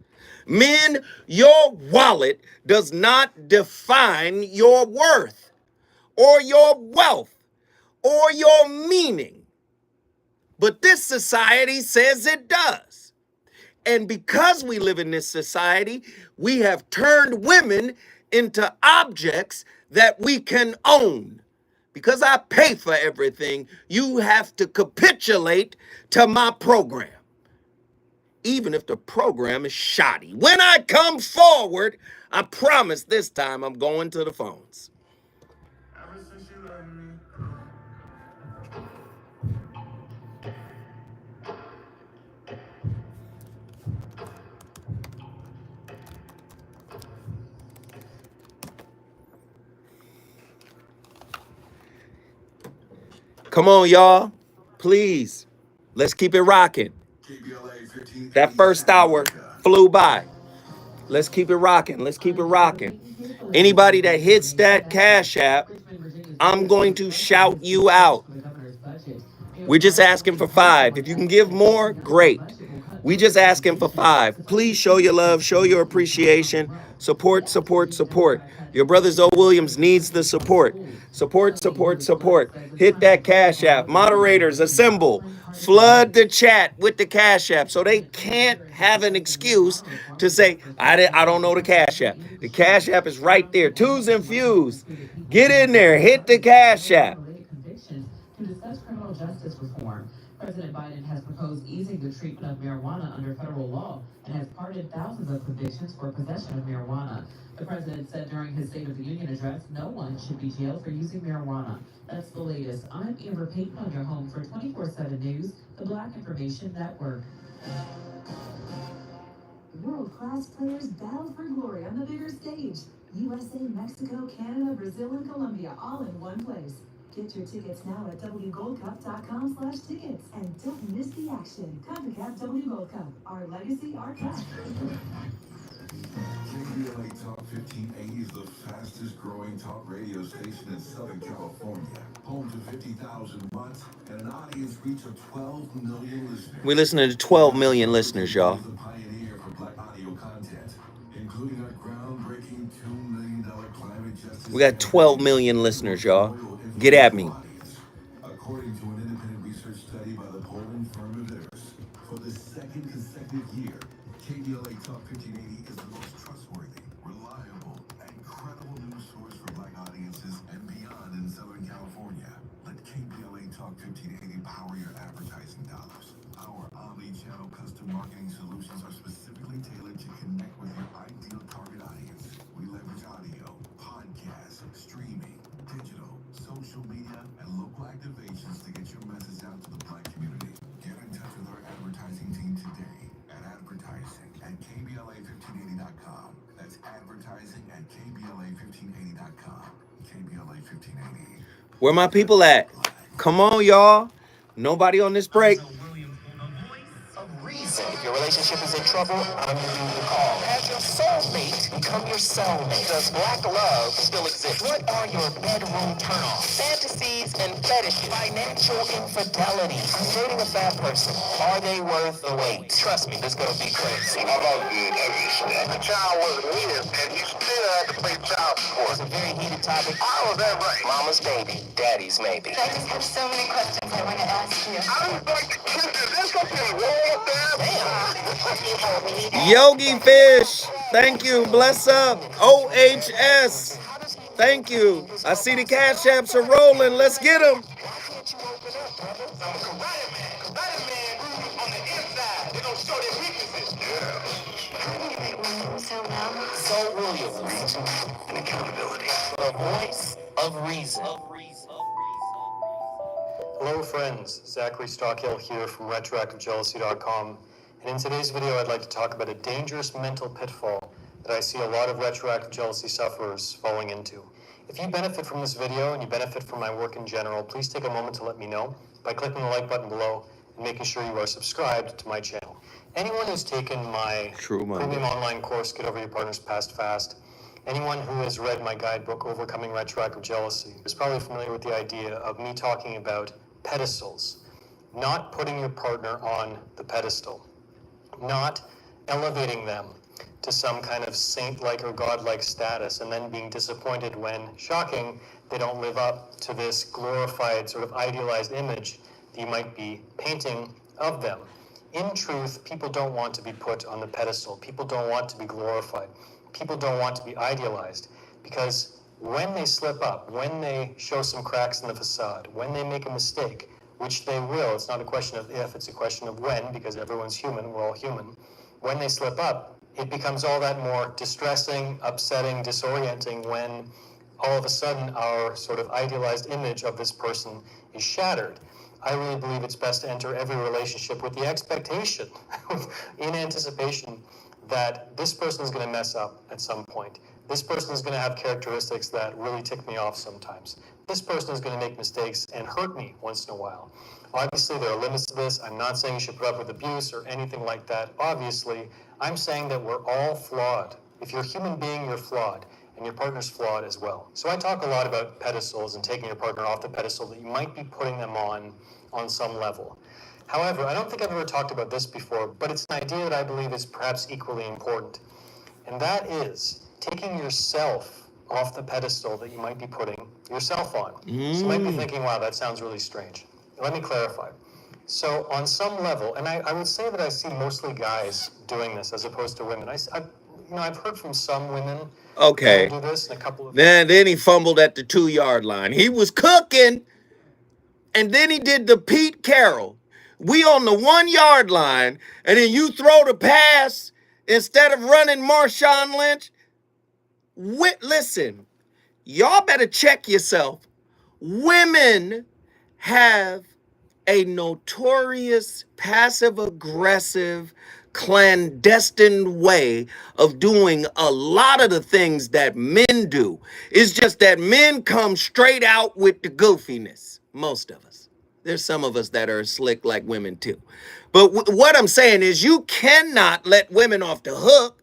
Men, your wallet does not define your worth or your wealth or your meaning. But this society says it does. And because we live in this society, we have turned women into objects that we can own. Because I pay for everything, you have to capitulate to my program. Even if the program is shoddy. When I come forward, I promise this time I'm going to the phones. Ever since you left me, Come on, y'all. Please. Let's keep it rocking. That first hour flew by. Let's keep it rocking. Let's keep it rocking. Anybody that hits that Cash App, I'm going to shout you out. We're just asking for 5. If you can give more, great. We just asking for 5. Please show your love, show your appreciation. Support, support, support. Your brother Zoe Williams needs the support. Support, support, support. Hit that Cash App. Moderators, assemble. Flood the chat with the Cash App so they can't have an excuse to say, I don't know the Cash App. The Cash App is right there. Twos and Fuse. Get in there. Hit the Cash App. To discuss criminal justice reform, President Biden has proposed easing the treatment of marijuana under federal law and has pardoned thousands of convictions for possession of marijuana. The president said during his State of the Union address, no one should be jailed for using marijuana. That's the latest. I'm Amber Payton on your home for 24/7 News, the Black Information Network. World-class players battle for glory on the bigger stage. USA, Mexico, Canada, Brazil, and Colombia all in one place. Get your tickets now at wgoldcup.com/tickets and don't miss the action. CONCACAF W Gold Cup, our legacy, our cup. KBLA Talk 1580 is the fastest growing talk radio station in Southern California. Home to 50,000 watts and an audience reach of 12 million listeners. We're listening to 12 million listeners, y'all. The pioneer for black audio content, including our groundbreaking $2 million climate justice. We got 12 million listeners, y'all. Get at me. For the second consecutive year, KBLA Talk 1580 is the most trustworthy, reliable, and credible news source for Black audiences and beyond in Southern California. Let KBLA Talk 1580 power your advertising dollars. Our omni-channel custom marketing solutions are specifically tailored to connect with your ideal target audience. We leverage audio, podcasts, streaming, digital, social media, and local activations to get your message out to the Black community. Get in touch with our advertising team today at advertising at KBLA1580.com. That's advertising at KBLA1580.com. KBLA 1580. Where my people at? Come on, y'all. Nobody on this break. Reason. If your relationship is in trouble, I'm the dude to call. Has your soulmate become your cellmate? Does black love still exist? What are your bedroom turnoffs? Fantasies and fetishes. Financial infidelity. I'm dating a fat person. Are they worth the wait? Trust me, this is gonna be crazy. How about the heavy stuff? The child wasn't here, and you still had to pay child support. It's a very heated topic. How is that right? Mama's baby, daddy's maybe. I just have so many questions I want to ask you. I was like, is this something wrong with that? Yogi Fish, thank you. Bless up. OHS, thank you. I see the cash apps are rolling. Let's get them. So Williams and accountability. The voice of reason. Hello friends, Zachary Stockhill here from retroactivejealousy.com, and in today's video I'd like to talk about a dangerous mental pitfall that I see a lot of retroactive jealousy sufferers falling into. If you benefit from this video and you benefit from my work in general, please take a moment to let me know by clicking the like button below and making sure you are subscribed to my channel. Anyone who's taken my premium online course, Get Over Your Partner's Past Fast, anyone who has read my guidebook, Overcoming Retroactive Jealousy, is probably familiar with the idea of me talking about pedestals, not putting your partner on the pedestal, not elevating them to some kind of saint-like or godlike status and then being disappointed when, shocking, they don't live up to this glorified, sort of idealized image that you might be painting of them. In truth, people don't want to be put on the pedestal. People don't want to be glorified. People don't want to be idealized, because when they slip up, when they show some cracks in the facade, when they make a mistake, which they will, it's not a question of if, it's a question of when, because everyone's human, we're all human. When they slip up, it becomes all that more distressing, upsetting, disorienting when all of a sudden our sort of idealized image of this person is shattered. I really believe it's best to enter every relationship with the expectation, in anticipation, that this person is going to mess up at some point. This person is going to have characteristics that really tick me off sometimes. This person is going to make mistakes and hurt me once in a while. Obviously, there are limits to this. I'm not saying you should put up with abuse or anything like that. Obviously, I'm saying that we're all flawed. If you're a human being, you're flawed, and your partner's flawed as well. So I talk a lot about pedestals and taking your partner off the pedestal that you might be putting them on some level. However, I don't think I've ever talked about this before, but it's an idea that I believe is perhaps equally important. And that is taking yourself off the pedestal that you might be putting yourself on. So you might be thinking, wow, that sounds really strange. Let me clarify. So on some level, and I would say that I see mostly guys doing this as opposed to women. I've heard from some women Okay. do this, and a couple of... Then he fumbled at the 2-yard line. He was cooking, and then he did the Pete Carroll. We on the 1-yard line, and then you throw the pass instead of running Marshawn Lynch. Listen, y'all better check yourself. Women have a notorious passive-aggressive, clandestine way of doing a lot of the things that men do. It's just that men come straight out with the goofiness. Most of us. There's some of us that are slick like women too. But what I'm saying is you cannot let women off the hook.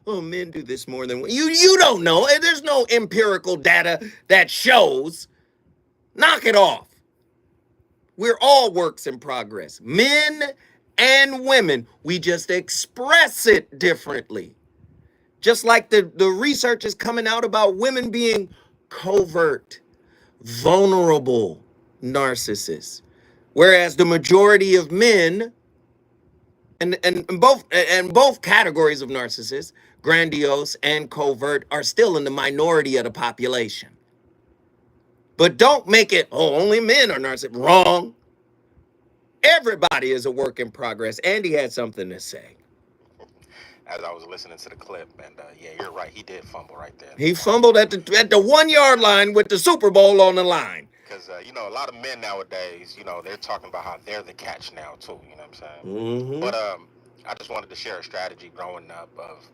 Oh, men do this more than you don't know. There's no empirical data that shows. Knock it off. We're all works in progress. Men and women. We just express it differently. Just like the research is coming out about women being covert, vulnerable narcissists. Whereas the majority of men and both categories of narcissists, grandiose and covert, are still in the minority of the population. But don't make it, oh, only men are narcissists. Wrong. Everybody is a work in progress. Andy had something to say. As I was listening to the clip, and yeah, you're right. He did fumble right there. He fumbled at the 1 yard line with the Super Bowl on the line. Because, a lot of men nowadays, they're talking about how they're the catch now, too. You know what I'm saying? Mm-hmm. But I just wanted to share a strategy growing up of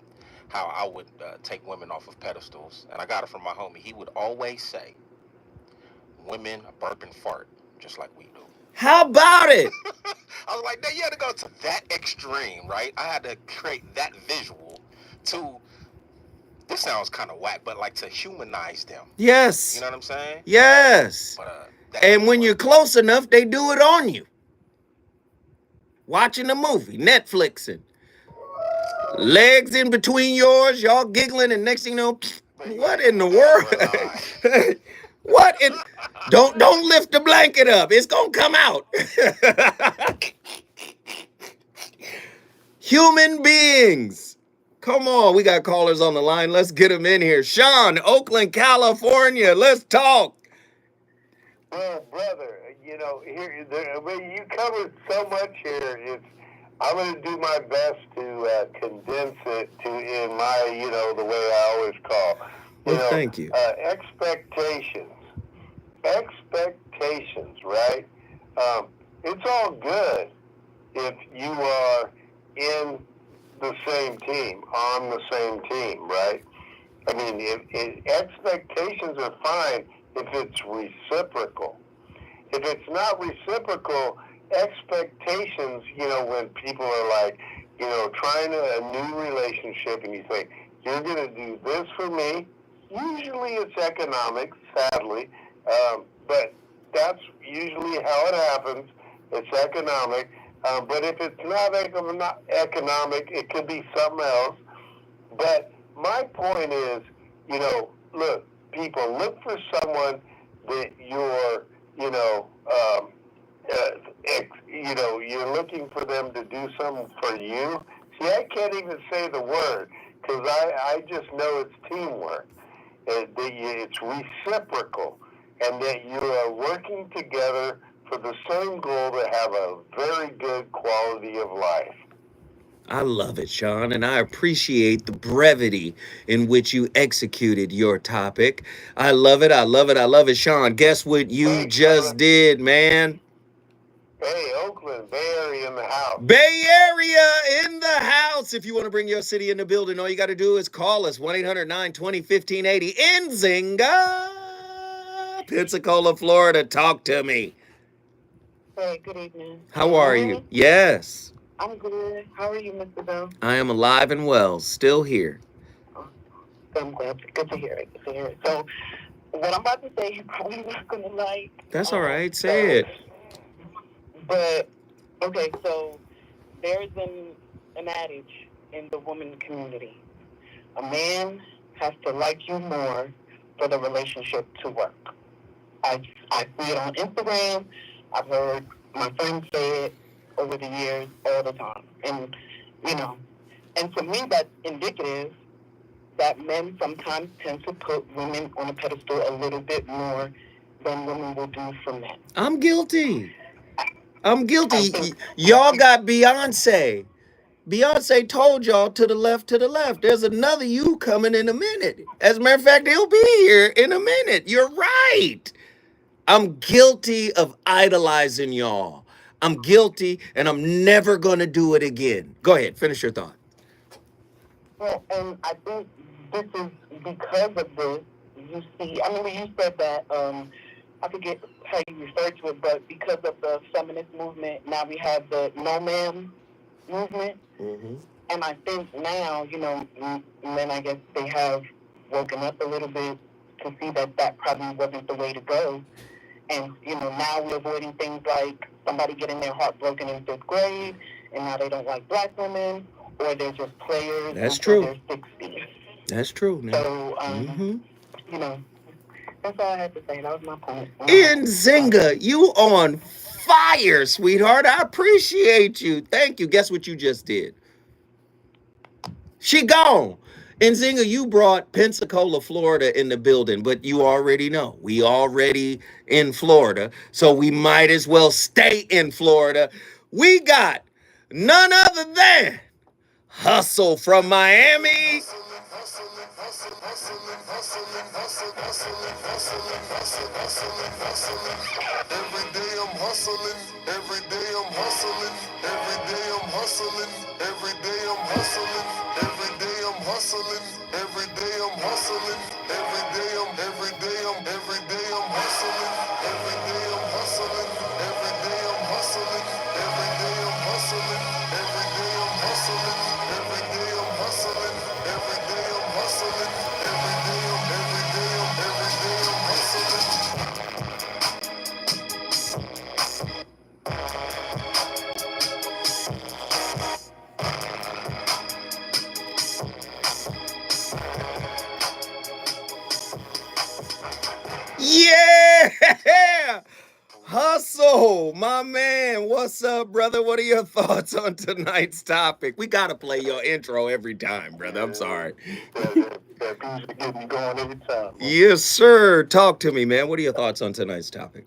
how I would take women off of pedestals. And I got it from my homie. He would always say, women burp and fart just like we do. How about it? I was like, you had to go to that extreme, right? I had to create that visual to, this sounds kind of whack, but like to humanize them. Yes. You know what I'm saying? Yes. But, and when you're close enough, they do it on you. Watching a movie, Netflixing. Legs in between yours, y'all giggling, and next thing you know, what in the world? What in? Don't lift the blanket up. It's gonna come out. Human beings. Come on, we got callers on the line. Let's get them in here. Sean, Oakland, California. Let's talk. Well, brother, you covered so much here. I'm going to do my best to condense it in my, the way I always call. Thank you. Expectations, right? It's all good if you are in the same team, on the same team, right? I mean, if expectations are fine if it's reciprocal. If it's not reciprocal, expectations, when people are like, trying a new relationship and you say, you're going to do this for me. Usually it's economic, sadly, but that's usually how it happens. It's economic. But if it's not economic, it could be something else. But my point is, look, people, look for someone that you're, you're looking for them to do something for you. See, I can't even say the word because I just know it's teamwork. It's reciprocal, and that you are working together for the same goal to have a very good quality of life. I love it, Sean, and I appreciate the brevity in which you executed your topic. I love it. I love it. I love it, Sean. Guess what you just did, man? Hey, Oakland, Bay Area in the house. Bay Area in the house. If you want to bring your city in the building, all you got to do is call us, 1-800-920-1580 in Nzinga, Pensacola, Florida. Talk to me. Hey, good evening. How are you? Yes. I'm good. How are you, Mr. Bell? I am alive and well, still here. I'm glad. Good to hear it. Good to hear it. So, what I'm about to say, you're probably not going to like. That's all right. Say it. But, okay, so there's an adage in the woman community. A man has to like you more for the relationship to work. I see it on Instagram. I've heard my friends say it over the years all the time. And, and to me, that's indicative that men sometimes tend to put women on a pedestal a little bit more than women will do for men. I'm guilty. Y'all got Beyonce. Beyonce told y'all to the left, to the left. There's another you coming in a minute. As a matter of fact, he'll be here in a minute. You're right. I'm guilty of idolizing y'all. I'm guilty, and I'm never going to do it again. Go ahead. Finish your thought. Well, and I think this is because of this. You see, when you said that, I forget how you referred to it, but because of the feminist movement, now we have the no man movement. Mm-hmm. And I think now, men, I guess they have woken up a little bit to see that probably wasn't the way to go. And, now we're avoiding things like somebody getting their heart broken in 5th grade, and now they don't like black women, or they're just players. That's true. They're 60. That's true, man. So, that's all I had to say. That was my point. In Nzinga, you on fire, sweetheart. I appreciate you. Thank you. Guess what you just did? She gone. And Zinga, you brought Pensacola, Florida in the building, but you already know we already in Florida, so we might as well stay in Florida. We got none other than Hustle from Miami. Every day I'm hustling, every day I'm hustling, every day I'm hustling, every day I'm hustling, every day I'm hustling, every day I'm hustling, every day I'm every day I'm every day I'm hustling, every day I'm hustling, every day I'm hustling, every day I'm hustling, every day I'm hustling, every day I'm hustling, every day I'm hustling, every day I'm every day I'm every day I'm hustling. Yeah! Hustle, my man. What's up, brother? What are your thoughts on tonight's topic? We got to play your intro every time, brother. I'm sorry. That music get me going every time. Yes, sir. Talk to me, man. What are your thoughts on tonight's topic?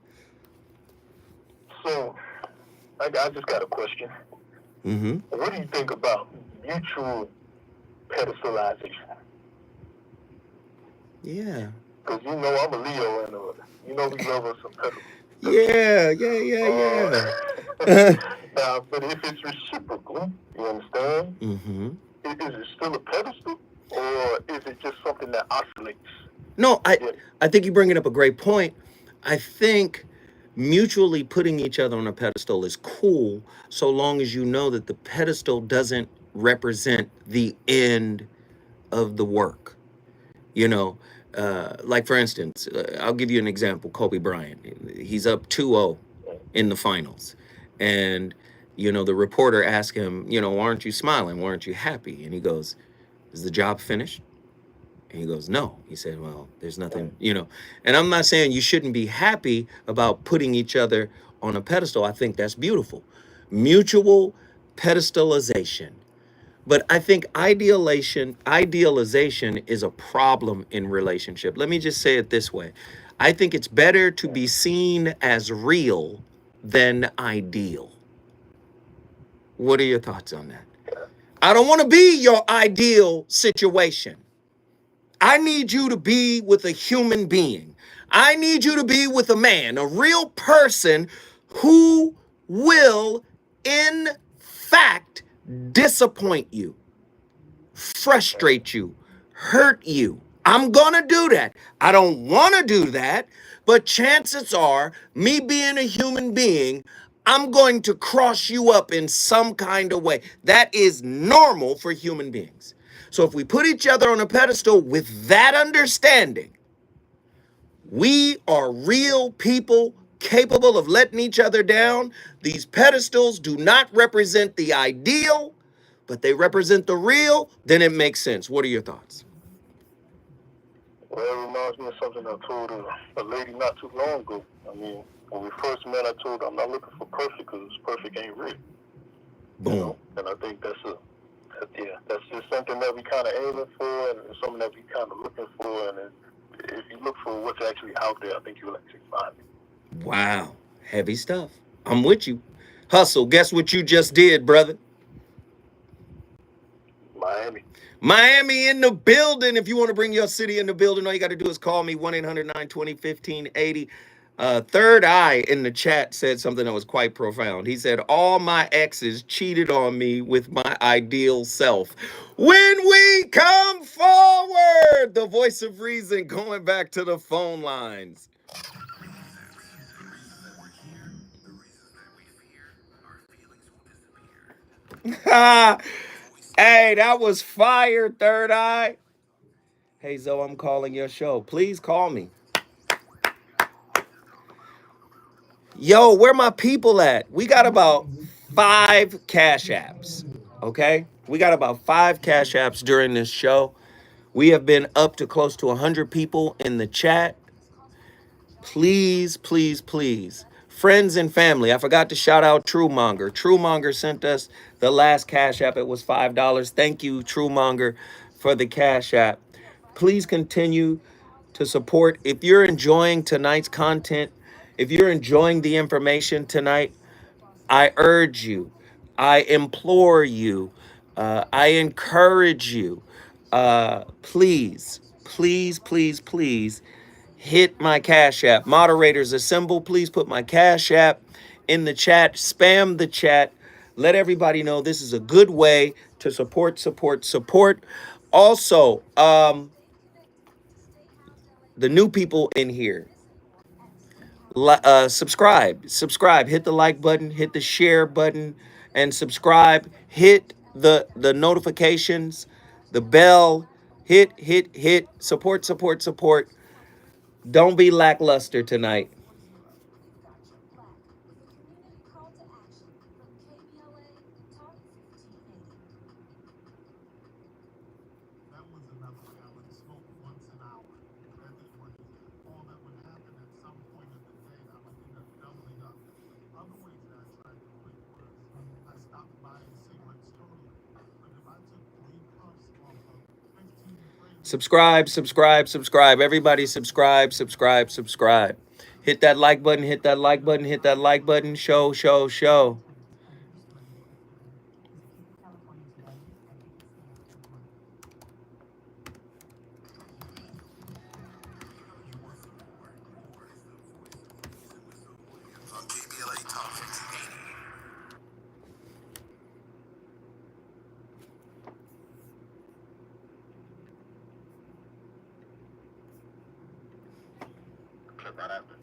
So, I just got a question. Mm-hmm. What do you think about mutual pedestalization? Yeah. Because you know I'm a Leo, and you know we love us some pedestals. Yeah. But if it's reciprocal, you understand? Mm-hmm. Is it still a pedestal, or is it just something that oscillates? No, I think you're bringing up a great point. I think mutually putting each other on a pedestal is cool so long as you know that the pedestal doesn't represent the end of the work. You know, like for instance, I'll give you an example. Kobe Bryant, he's up 2-0 in the finals. And, you know, the reporter asked him, you know, why aren't you smiling? Why aren't you happy? And he goes, is the job finished? And he goes, no. He said, well, there's nothing, you know. And I'm not saying you shouldn't be happy about putting each other on a pedestal. I think that's beautiful. Mutual pedestalization. But I think idealization is a problem in relationship. Let me just say it this way. I think it's better to be seen as real than ideal. What are your thoughts on that? I don't want to be your ideal situation. I need you to be with a human being. I need you to be with a man, a real person who will, in fact, disappoint you, frustrate you, hurt you. I'm going to do that. I don't want to do that, but chances are, me being a human being, I'm going to cross you up in some kind of way. That is normal for human beings. So if we put each other on a pedestal with that understanding, we are real people capable of letting each other down. These pedestals do not represent the ideal, but they represent the real, then it makes sense. What are your thoughts? Well, it reminds me of something I told a lady not too long ago. I mean, when we first met, I told her I'm not looking for perfect because perfect ain't real. Boom. You know? And I think that's just something that we kind of aiming for, and it's something that we kind of looking for. And if you look for what's actually out there, I think you'll actually find it. Wow. Heavy stuff. I'm with you. Hustle, guess what you just did, brother? Miami in the building. If you want to bring your city in the building, all you got to do is call me 1-800-920-1580. Third Eye in the chat said something that was quite profound. He said, all my exes cheated on me with my ideal self. When we come forward, the voice of reason going back to the phone lines. Hey, that was fire, Third Eye. Hey, Zoe, I'm calling your show. Please call me. Yo, where my people at? We got about 5 Cash Apps, okay? We got about 5 Cash Apps during this show. We have been up to close to 100 people in the chat. Please, please, please friends and family. I forgot to shout out Truemonger. Truemonger sent us the last Cash App. It was $5. Thank you, Truemonger, for the Cash App. Please continue to support. If you're enjoying tonight's content, if you're enjoying the information tonight, I urge you, I implore you, I encourage you, please, please, please, please hit my Cash App. Moderators assemble, please put my Cash App in the chat, spam the chat. Let everybody know this is a good way to support, support, support. Also, the new people in here, subscribe, hit the like button, hit the share button, and subscribe. Hit the notifications, the bell, hit, support, support, support. Don't be lackluster tonight. That was enough for I would smoke once an hour. That is what all that would happen at some point in the day. I would end up doubling up. Other ways that I tried to quit was I stopped buying cigarettes totally. But if I took 3 puffs off of 15 flavors, Subscribe, subscribe, subscribe. Everybody subscribe, subscribe, subscribe. Hit that like button, hit that like button, hit that like button. Show, show, show. Clip right after.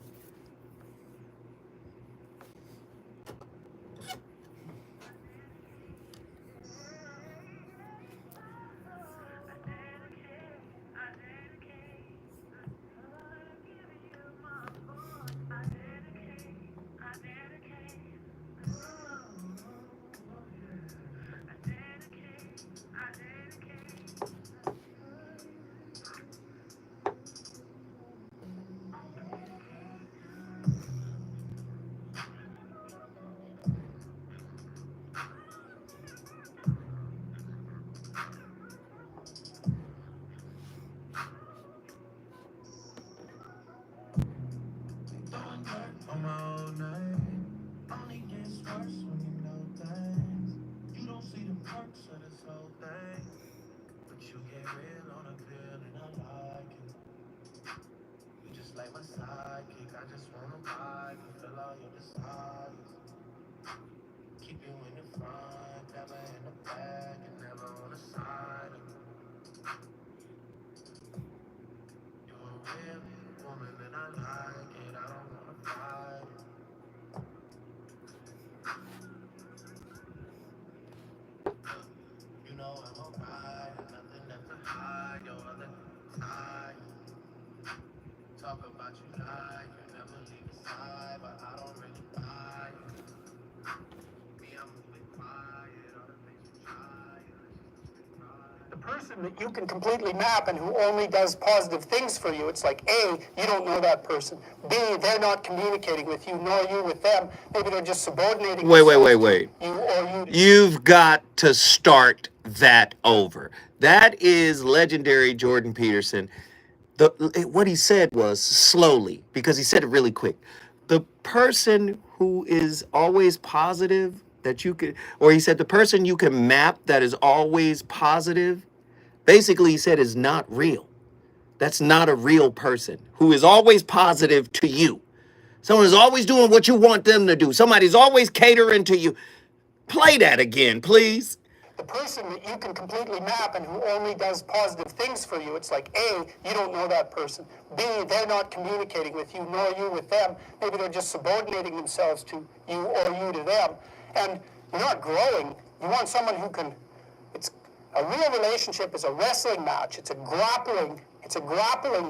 I'm all night. Only gets worse when you know things. You don't see the perks of this whole thing. But you get real on a pill and I like it. You just like my sidekick. I just wanna ride and fill all your desires. Keep you in the front, never in the back, and never on the side. You're a real woman and I like it. I don't wanna fight it. You know I'm alright, and nothing left to hide. Your other side. Talk about you like you never leave a side, but I don't really buy it. Me, I'm moving quiet, all the things you try. The person that you can completely map and who only does positive things for you, it's like, A, you don't know that person. B, they're not communicating with you, nor you with them. Maybe they're just subordinating Wait, wait, themselves wait, to wait. you or you. You've got to start that over. That is legendary Jordan Peterson. What he said was slowly, because he said it really quick. The person who is always positive that you could, or he said the person you can map that is always positive, basically he said is not real. That's not a real person who is always positive to you. Someone is always doing what you want them to do. Somebody's always catering to you. Play that again, please. The person that you can completely map and who only does positive things for you, it's like, A, you don't know that person. B, they're not communicating with you, nor you with them. Maybe they're just subordinating themselves to you or you to them. And you're not growing. You want someone who can, it's a real relationship is a wrestling match. It's a grappling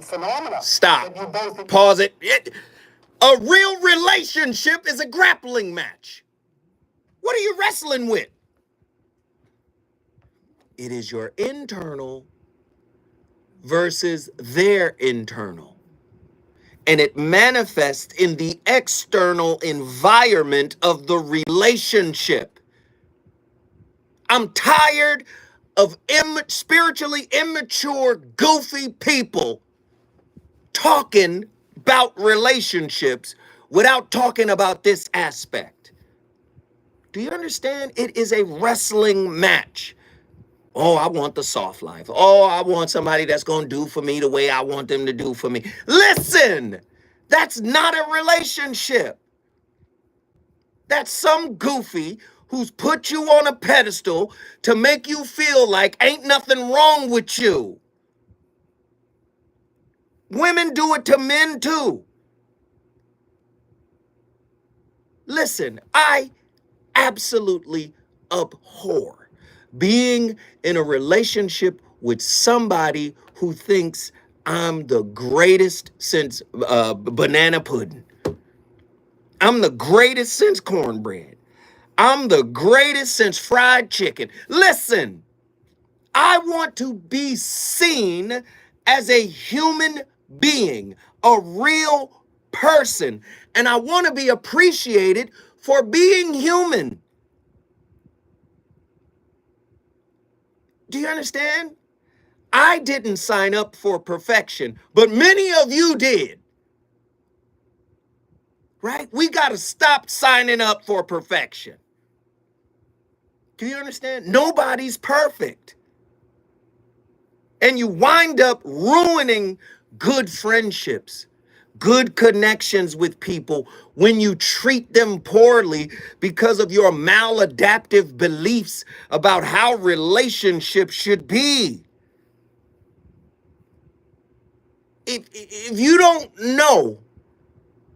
phenomena. Stop. That you both Pause it. A real relationship is a grappling match. What are you wrestling with? It is your internal versus their internal. and it manifests in the external environment of the relationship. I'm tired of spiritually immature, goofy people talking about relationships without talking about this aspect. Do you understand? It is a wrestling match. Oh, I want the soft life. Oh, I want somebody that's going to do for me the way I want them to do for me. Listen, that's not a relationship. That's some goofy who's put you on a pedestal to make you feel like ain't nothing wrong with you. Women do it to men too. Listen, I absolutely abhor being in a relationship with somebody who thinks I'm the greatest since banana pudding. I'm the greatest since cornbread. I'm the greatest since fried chicken. Listen, I want to be seen as a human being, a real person, and I want to be appreciated for being human. Do you understand? I didn't sign up for perfection, but many of you did. Right? We got to stop signing up for perfection. Do you understand? Nobody's perfect. And you wind up ruining good friendships, good connections with people when you treat them poorly because of your maladaptive beliefs about how relationships should be. If you don't know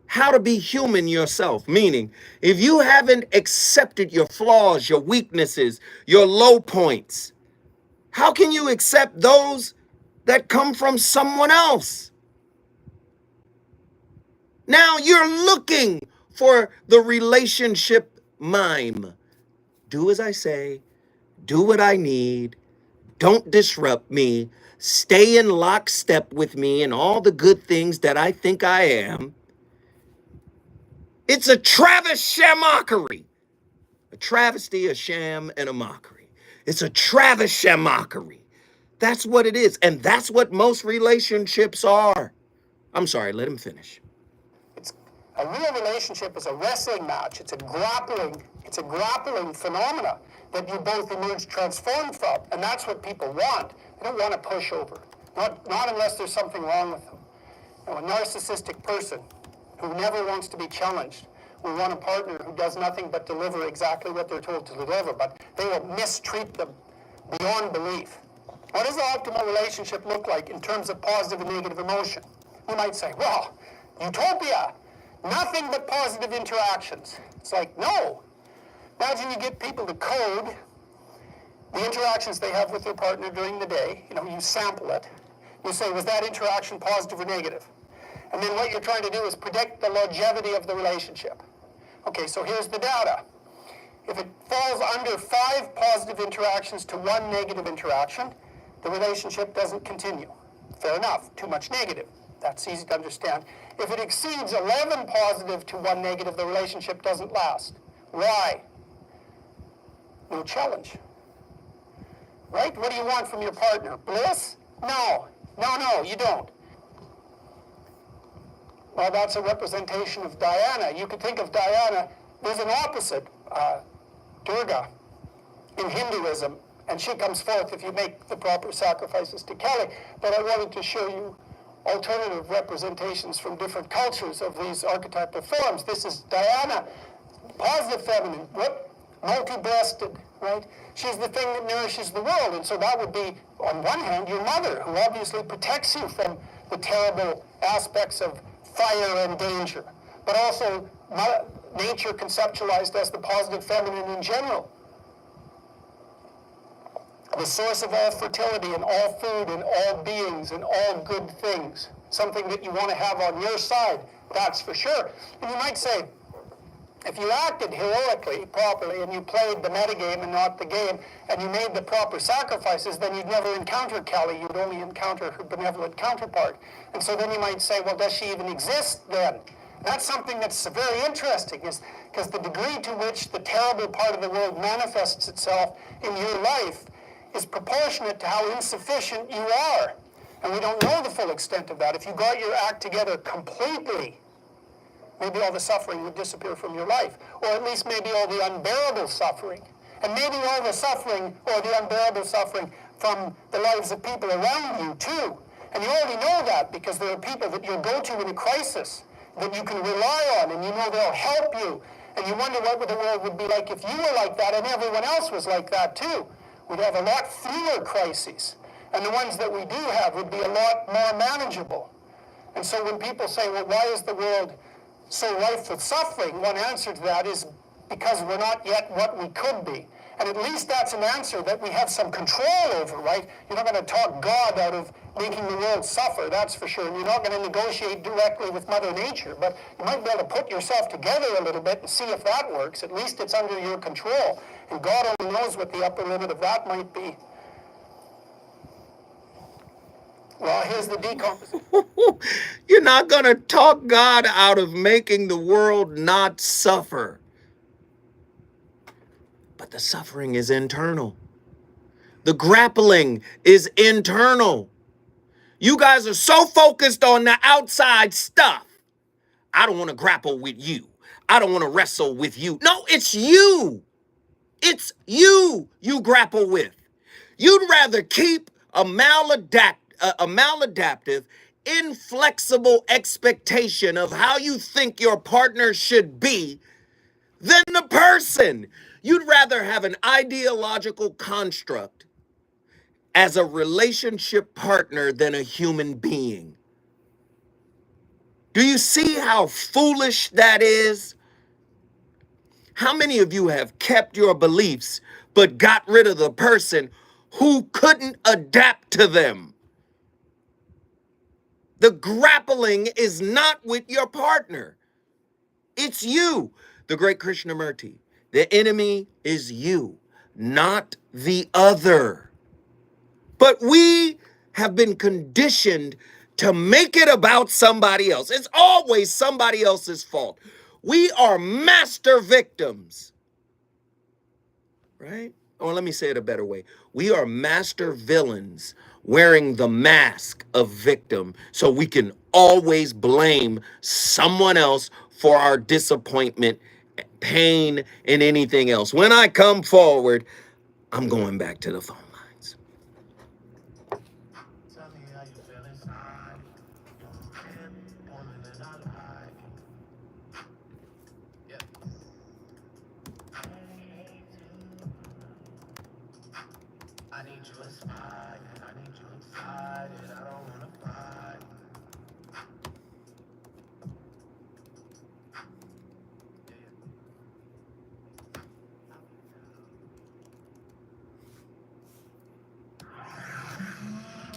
how to be human yourself, meaning if you haven't accepted your flaws, your weaknesses, your low points, how can you accept those that come from someone else? Now you're looking for the relationship mime. Do as I say, do what I need, don't disrupt me, stay in lockstep with me and all the good things that I think I am. It's a travesty, a travesty, a sham, and a mockery. It's a travesty mockery. That's what it is. And that's what most relationships are. I'm sorry, let him finish. It's a real relationship is a wrestling match. It's a grappling phenomena that you both emerge transformed from. And that's what people want. They don't want to push over. Not unless there's something wrong with them. You know, a narcissistic person who never wants to be challenged will want a partner who does nothing but deliver exactly what they're told to deliver, but they will mistreat them beyond belief. What does the optimal relationship look like in terms of positive and negative emotion? You might say, well, utopia, nothing but positive interactions. It's like, no. Imagine you get people to code the interactions they have with their partner during the day. You know, you sample it. You say, was that interaction positive or negative? And then what you're trying to do is predict the longevity of the relationship. Okay, so here's the data. If it falls under 5 positive interactions to 1 negative interaction, the relationship doesn't continue. Fair enough, too much negative. That's easy to understand. If it exceeds 11 positive to 1 negative, the relationship doesn't last. Why? No challenge. Right? What do you want from your partner? Bliss? No, you don't. Well, that's a representation of Diana. You could think of Diana, there's an opposite, Durga, in Hinduism, and she comes forth if you make the proper sacrifices to Kali. But I wanted to show you alternative representations from different cultures of these archetypal forms. This is Diana, positive feminine, multi-breasted, right? She's the thing that nourishes the world, and so that would be, on one hand, your mother, who obviously protects you from the terrible aspects of fire and danger, but also nature conceptualized as the positive feminine in general. The source of all fertility and all food and all beings and all good things. Something that you want to have on your side, that's for sure. And you might say, If you acted heroically, properly, and you played the metagame and not the game, and you made the proper sacrifices, then you'd never encounter Kelly. You'd only encounter her benevolent counterpart. And so then you might say, well, does she even exist then? And that's something that's very interesting, is because the degree to which the terrible part of the world manifests itself in your life is proportionate to how insufficient you are. And we don't know the full extent of that. If you got your act together completely, maybe all the suffering would disappear from your life, or at least maybe all the unbearable suffering. And maybe all the suffering or the unbearable suffering from the lives of people around you too. And you already know that because there are people that you'll go to in a crisis that you can rely on, and you know they'll help you. And you wonder what the world would be like if you were like that and everyone else was like that too. We'd have a lot fewer crises. And the ones that we do have would be a lot more manageable. And so when people say, well, why is the world so rife with suffering? One answer to that is because we're not yet what we could be. And at least that's an answer that we have some control over, right? You're not going to talk God out of making the world suffer, that's for sure. And you're not going to negotiate directly with Mother Nature, but you might be able to put yourself together a little bit and see if that works. At least it's under your control. And God only knows what the upper limit of that might be. Well, here's the decomposition. You're not going to talk God out of making the world not suffer. But the suffering is internal. The grappling is internal. You guys are so focused on the outside stuff. I don't want to grapple with you. I don't want to wrestle with you. No, it's you. It's you grapple with. You'd rather keep a maladaptive, inflexible expectation of how you think your partner should be than the person. You'd rather have an ideological construct as a relationship partner than a human being. Do you see how foolish that is? How many of you have kept your beliefs but got rid of the person who couldn't adapt to them? The grappling is not with your partner. It's you. The great Krishnamurti. The enemy is you, not the other. But we have been conditioned to make it about somebody else. It's always somebody else's fault. We are master victims, right? Or let me say it a better way. We are master villains wearing the mask of victim so we can always blame someone else for our disappointment, pain, and anything else. When I come forward, I'm going back to the phone lines. Tell me how you feel inside. Woman that I like. Yeah. I need you inspired. I need you excited. I don't wanna fight.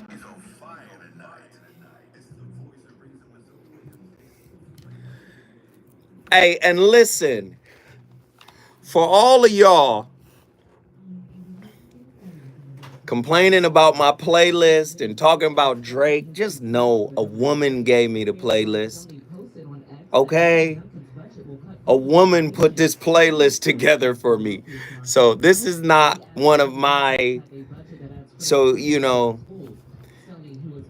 It's on fire tonight. This is the voice of reason with Zoe Williams. Hey, and listen, for all of y'all complaining about my playlist and talking about Drake, just know a woman gave me the playlist. Okay? A woman put this playlist together for me. So this is not one of my,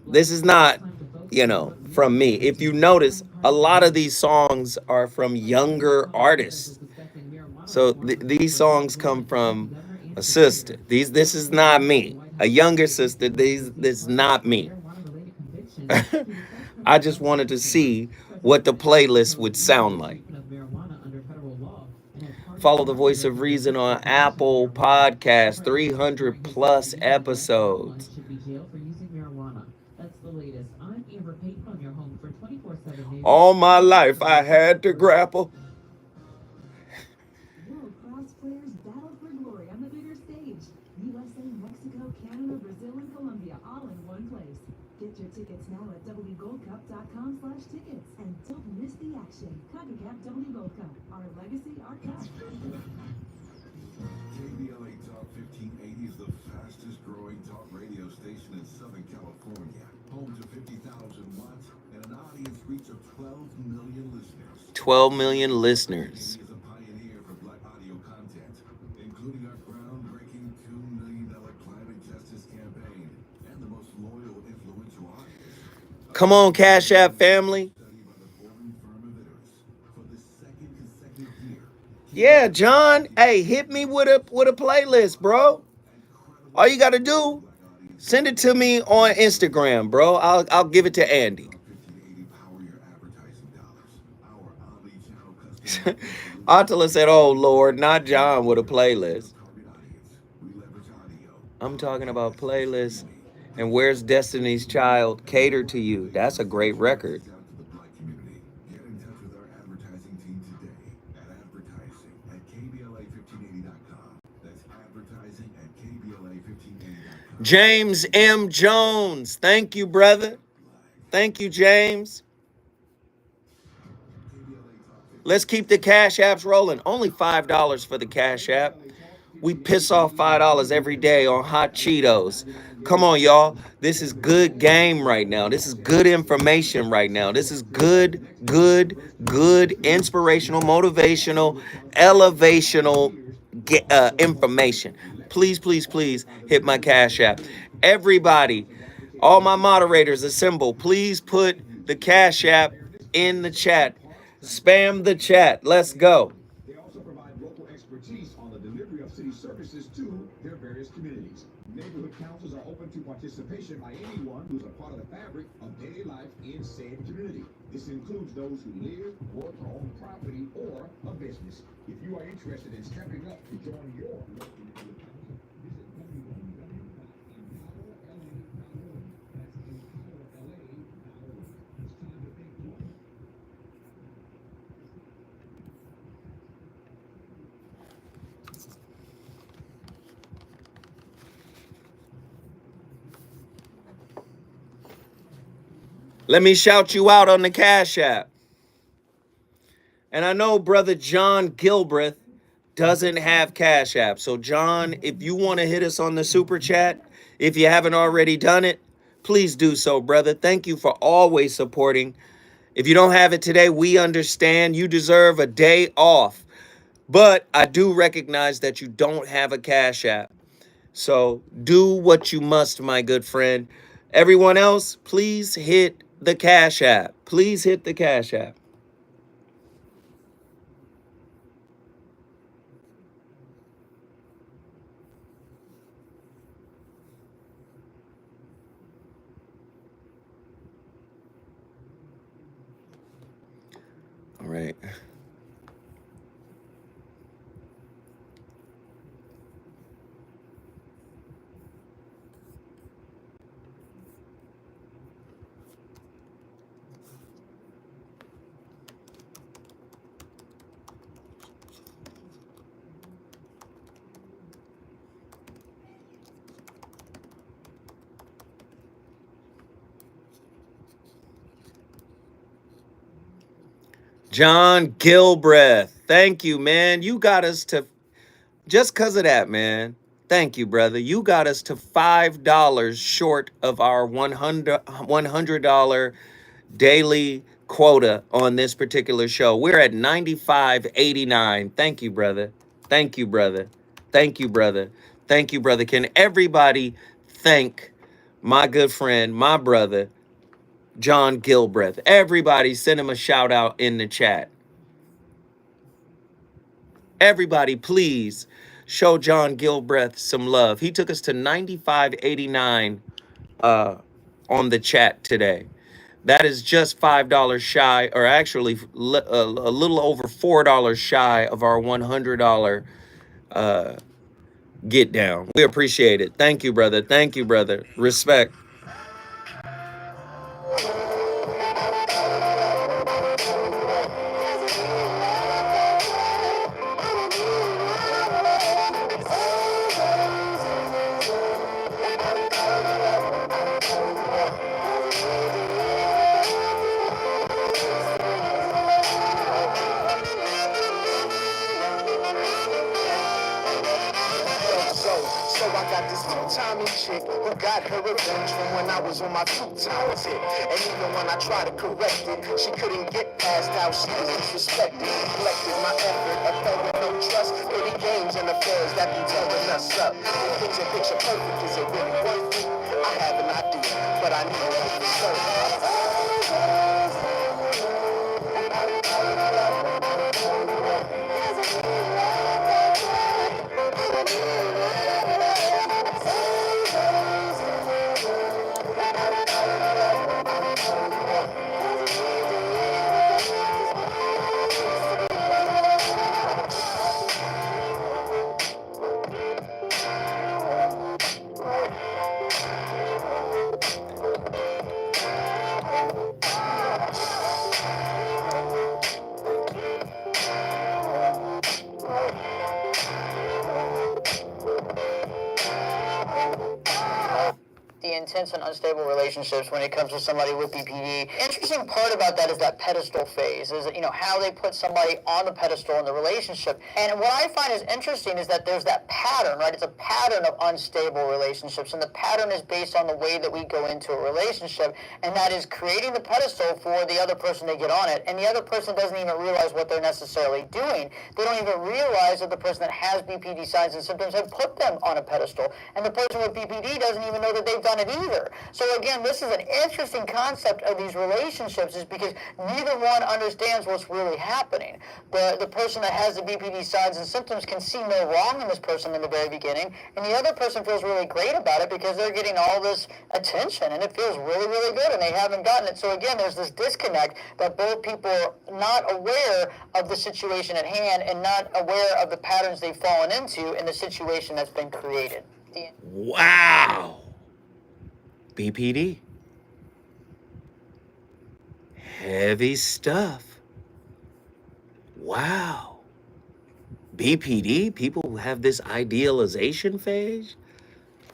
this is not, from me. If you notice, a lot of these songs are from younger artists. So these songs come from a sister. This is not me. A younger sister. This is not me. I just wanted to see what the playlist would sound like. Follow the Voice of Reason on Apple Podcasts, 300 plus episodes. All my life I had to grapple. World-class players battled for glory on the bigger stage. USA, Mexico, Canada, Brazil, and Colombia, all in one place. Get Get your tickets now at wgoldcup.com/tickets. And don't miss the action. CONCACAF W Gold Cup. Our legacy, our cup. KBLA Talk 1580 is the fastest growing talk radio station in Southern California. Home to 50,000 watts and an audience reach of 12 million listeners. 12 million listeners. He is a pioneer for Black audio content, including our groundbreaking $2 million climate justice campaign and the most loyal, influential audience. Come on, Cash App family. Study by the Foreign Firm of Editors for the second consecutive year. Yeah, John. Hey, hit me with a playlist, bro. All you gotta do, send it to me on Instagram, bro. I'll give it to Andy. 1580 power your advertising dollars. Our omni-channel customer Attila said, "Oh Lord, not John with a playlist." target audience. We leverage audio. I'm talking about playlists. And Where's Destiny's Child catered to you? That's a great record. Out to the Black community. Get in touch with our advertising team today at advertising@kbla1580.com. That's advertising at kbla1580.com. James M. Jones. Thank you, brother. Thank you, James. Let's keep the Cash Apps rolling. Only $5 for the Cash App. We piss off $5 every day on hot Cheetos. Come on, y'all. This is good game right now. This is good information right now. This is good, inspirational, motivational, elevational information. Please, please, please hit my Cash App. Everybody, all my moderators assemble. Please put the Cash App in the chat. Spam the chat. Let's go. They also provide local expertise on the delivery of city services to their various communities. Neighborhood councils are open to participation by anyone who's a part of the fabric of daily life in said community. This includes those who live, work, or own property or a business. If you are interested in stepping up to join your local neighborhood council, visit www.empowerla.org. That's empowerla.org. It's time to think global. Let me shout you out on the Cash App. And I know brother John Gilbreth doesn't have Cash App. So John, if you want to hit us on the super chat, if you haven't already done it, please do so, brother. Thank you for always supporting. If you don't have it today, we understand. You deserve a day off. But I do recognize that you don't have a Cash App. So do what you must, my good friend. Everyone else, please hit the Cash App. Please hit the Cash App. All right. John Gilbreth. Thank you, man. You got us to, just because of that, man. Thank you, brother. You got us to $5 short of our $100 daily quota on this particular show. We're at $95.89. Thank you, brother. Thank you, brother. Thank you, brother. Thank you, brother. Can everybody thank my good friend, my brother, John Gilbreth? Everybody send him a shout out in the chat. Everybody, please show John Gilbreth some love. He took us to $95.89 on the chat today. That is just $5 shy, or actually a little over $4 shy of our $100 get down. We appreciate it. Thank you, brother. Thank you, brother. Respect. got this two-timing chick who got her revenge from when I was on my two-time tip. And even when I tried to correct it, she couldn't get past how she was disrespected. Neglected my effort, a fell with no trust. Pretty games and affairs that be tearing us up. If things are picture perfect, is it really worth it? I have an idea, but I need to be the intense and unstable relationships when it comes to somebody with BPD. Interesting part about that is that pedestal phase, is how they put somebody on the pedestal in the relationship. And what I find is interesting is that there's that pattern, right? It's a pattern of unstable relationships, and the pattern is based on the way that we go into a relationship, and that is creating the pedestal for the other person to get on it, and the other person doesn't even realize what they're necessarily doing. They don't even realize that the person that has BPD signs and symptoms have put them on a pedestal, and the person with BPD doesn't even know that they've done it either. So again, this is an interesting concept of these relationships, is because neither one understands what's really happening. The person that has the BPD signs and symptoms can see no wrong in this person in the very beginning, and the other person feels really great about it because they're getting all this attention, and it feels really, really good, and they haven't gotten it. So again, there's this disconnect that both people are not aware of the situation at hand and not aware of the patterns they've fallen into in the situation that's been created. Wow. BPD. Heavy stuff. Wow. BPD, people who have this idealization phase.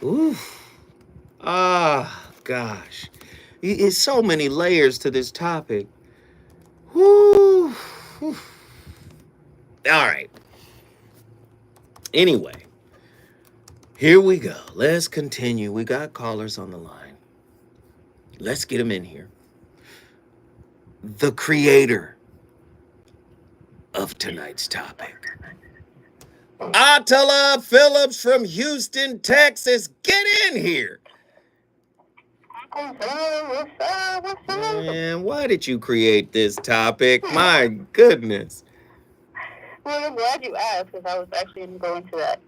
Oof. Ah, gosh. It's so many layers to this topic. Woo. All right. Anyway, here we go. Let's continue. We got callers on the line. Let's get them in here. The creator of tonight's topic, Attila Phillips from Houston, Texas. Get in here. Man, why did you create this topic? My goodness. Well, I'm glad you asked, because I was actually going to go into that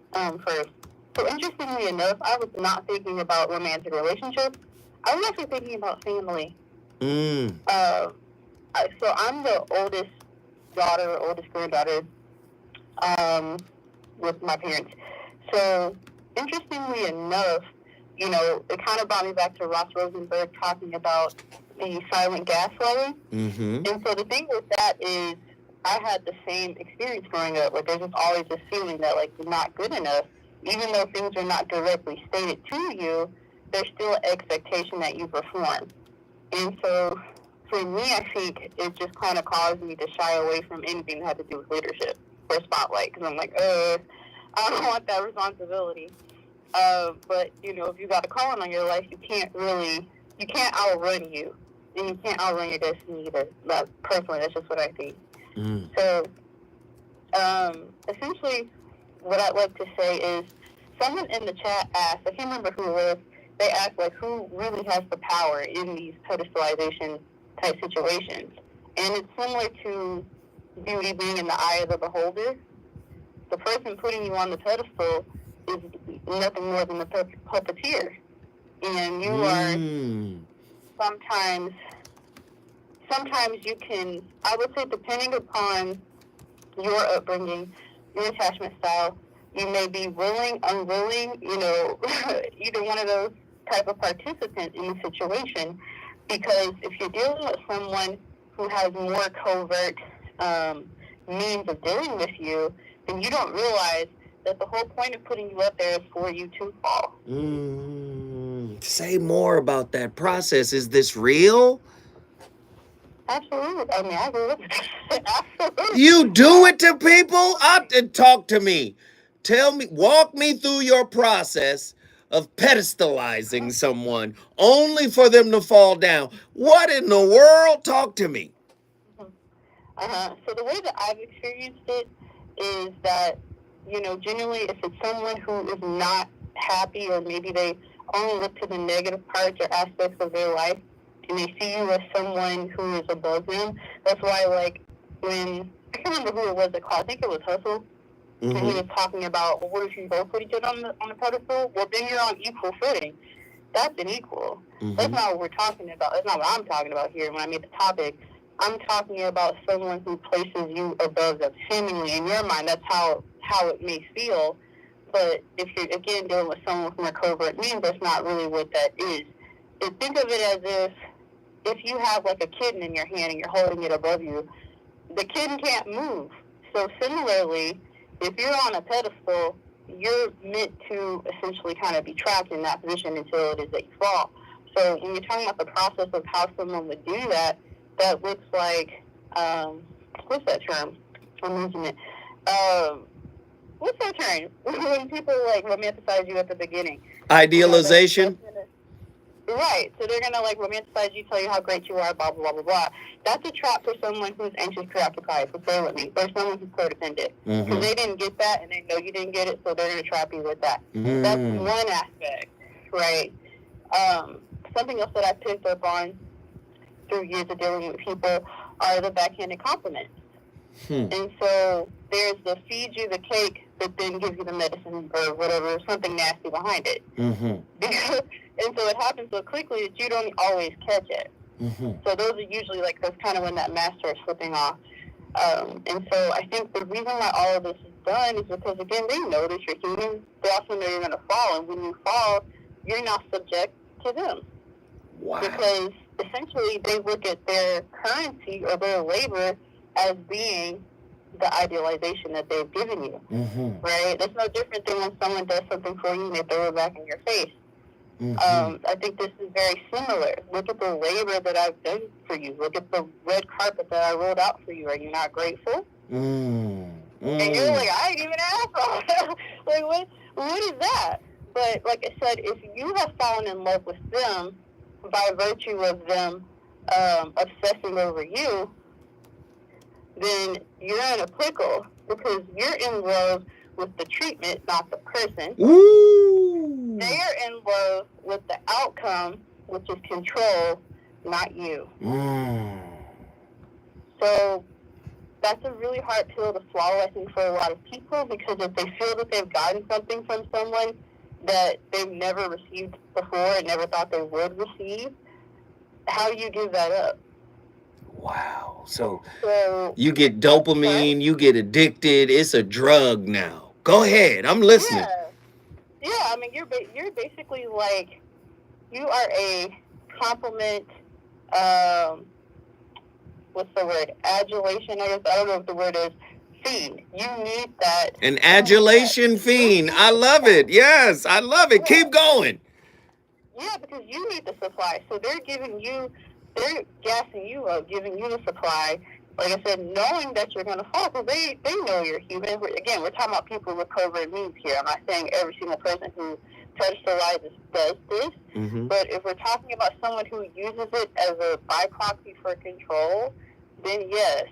first. So interestingly enough, I was not thinking about romantic relationships. I was actually thinking about family. So I'm the oldest daughter, oldest granddaughter with my parents. So interestingly enough, it kind of brought me back to Ross Rosenberg talking about the silent gaslighting. Mm-hmm. And so the thing with that is, I had the same experience growing up, where there's just always this feeling that, like, you're not good enough. Even though things are not directly stated to you, there's still an expectation that you perform. And so for me, I think it just kind of caused me to shy away from anything that had to do with leadership or spotlight, because I'm like, I don't want that responsibility. But, if you got a calling on your life, you can't outrun you, and you can't outrun your destiny either. Personally, that's just what I think. So, essentially, what I'd like to say is, someone in the chat asked, I can't remember who it was, they asked, like, who really has the power in these pedestalization type situations? And it's similar to beauty being in the eye of the beholder. The person putting you on the pedestal is nothing more than a puppeteer. And you are sometimes you can, I would say, depending upon your upbringing, your attachment style, you may be willing, unwilling, either one of those type of participants in the situation. Because if you're dealing with someone who has more covert means of dealing with you, then you don't realize that the whole point of putting you up there is for you to fall. Say more about that process. Is this real? Absolutely. I mean, I grew up with it. Absolutely. You do it to people? Talk to me. Tell me, walk me through your process of pedestalizing someone only for them to fall down. What in the world? Talk to me. So the way that I've experienced it is that, generally if it's someone who is not happy, or maybe they only look to the negative parts or aspects of their life, and they see you as someone who is above them. That's why, like, when, I can't remember who it was that called, I think it was Hustle, and he was talking about, well, what if you both put each other on the pedestal? Well, then you're on equal footing. That's an equal. That's not what we're talking about. That's not what I'm talking about here when I made the topic. I'm talking about someone who places you above them. Seemingly, in your mind, that's how it may feel. But if you're, again, dealing with someone with more covert means, that's not really what that is. And think of it as if you have, like, a kitten in your hand and you're holding it above you, the kitten can't move. So similarly, if you're on a pedestal, you're meant to essentially kind of be trapped in that position until it is that you fall. So when you're talking about the process of how someone would do that, that looks like, what's that term? I'm losing it. What's that term? When people, like, romanticize you at the beginning. Idealization? Right. So they're going to, like, romanticize you, tell you how great you are, blah, blah, blah, blah, blah. That's a trap for someone who's anxious, preoccupied, so stay with me. Or someone who's codependent. Because they didn't get that, and they know you didn't get it, so they're going to trap you with that. That's one aspect, right? Something else that I picked up on through years of dealing with people are the backhanded compliments. And so there's the feed you the cake, but then give you the medicine or whatever, something nasty behind it. And so it happens so quickly that you don't always catch it. So those are usually, like, that's kind of when that mask starts slipping off. And so I think the reason why all of this is done is because, again, they know that you're human. They also know you're going to fall. And when you fall, you're not subject to them. Wow. Because essentially they look at their currency or their labor as being the idealization that they've given you. Right? That's no different than when someone does something for you and they throw it back in your face. I think this is very similar. Look at the labor that I've done for you. Look at the red carpet that I rolled out for you. Are you not grateful? And you're like, I ain't even asked for it. Like, what is that? But like I said, if you have fallen in love with them by virtue of them obsessing over you, then you're in a pickle because you're in love with the treatment, not the person. They are in love with the outcome, which is control, not you. So that's a really hard pill to swallow, I think, for a lot of people, because if they feel that they've gotten something from someone that they've never received before and never thought they would receive, how do you give that up? Wow. So you get dopamine, you get addicted. It's a drug now. Go ahead. I'm listening. Yeah, I mean, you're basically like, you are a compliment, what's the word? Adulation, I guess. I don't know what the word is. Fiend. You need that. An adulation fiend. I love it. Yes, I love it. Keep going. Yeah, because you need the supply. So they're gassing you up, giving you the supply. Like I said, knowing that you're going to fall, because they know you're human. Again, we're talking about people with covert means here. I'm not saying every single person who pedestalizes does this, but if we're talking about someone who uses it as a by proxy for control, then yes,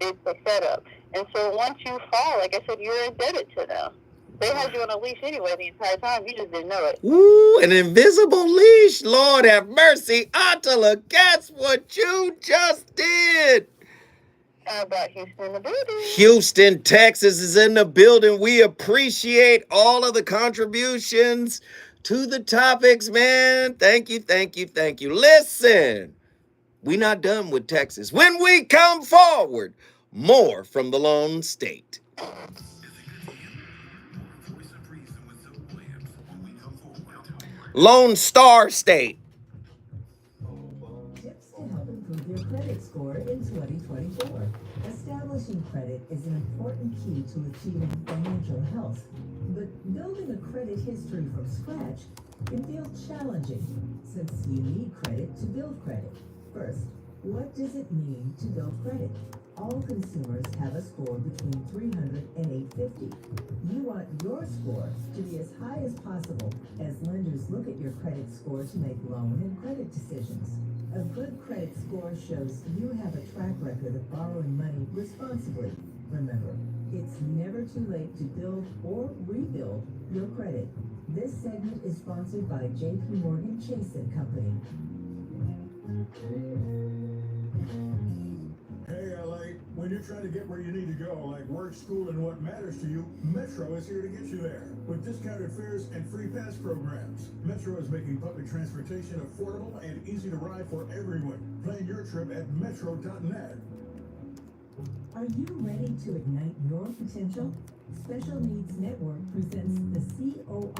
it's a setup. And so once you fall, like I said, you're indebted to them. They had you on a leash anyway the entire time. You just didn't know it. Ooh, an invisible leash. Lord have mercy. Attila, guess what you just did? How about Houston in the building? Houston, Texas is in the building. We appreciate all of the contributions to the topics, man. Thank you, thank you, thank you. Listen, we're not done with Texas. When we come forward, more from the Lone State. Lone Star State. Tips to help improve your credit score in 2024. Establishing credit is an important key to achieving financial health, but building a credit history from scratch can feel challenging since you need credit to build credit. First, what does it mean to build credit? All consumers have a score between 300 and 850. You want your score to be as high as possible, as lenders just look at your credit score to make loan and credit decisions. A good credit score shows you have a track record of borrowing money responsibly. Remember, it's never too late to build or rebuild your credit. This segment is sponsored by JP Morgan Chase & Company. Hey, LA, when you're trying to get where you need to go, like work, school, and what matters to you, Metro is here to get you there. With discounted fares and free pass programs, Metro is making public transportation affordable and easy to ride for everyone. Plan your trip at metro.net. Are you ready to ignite your potential? Special Needs Network presents the CORE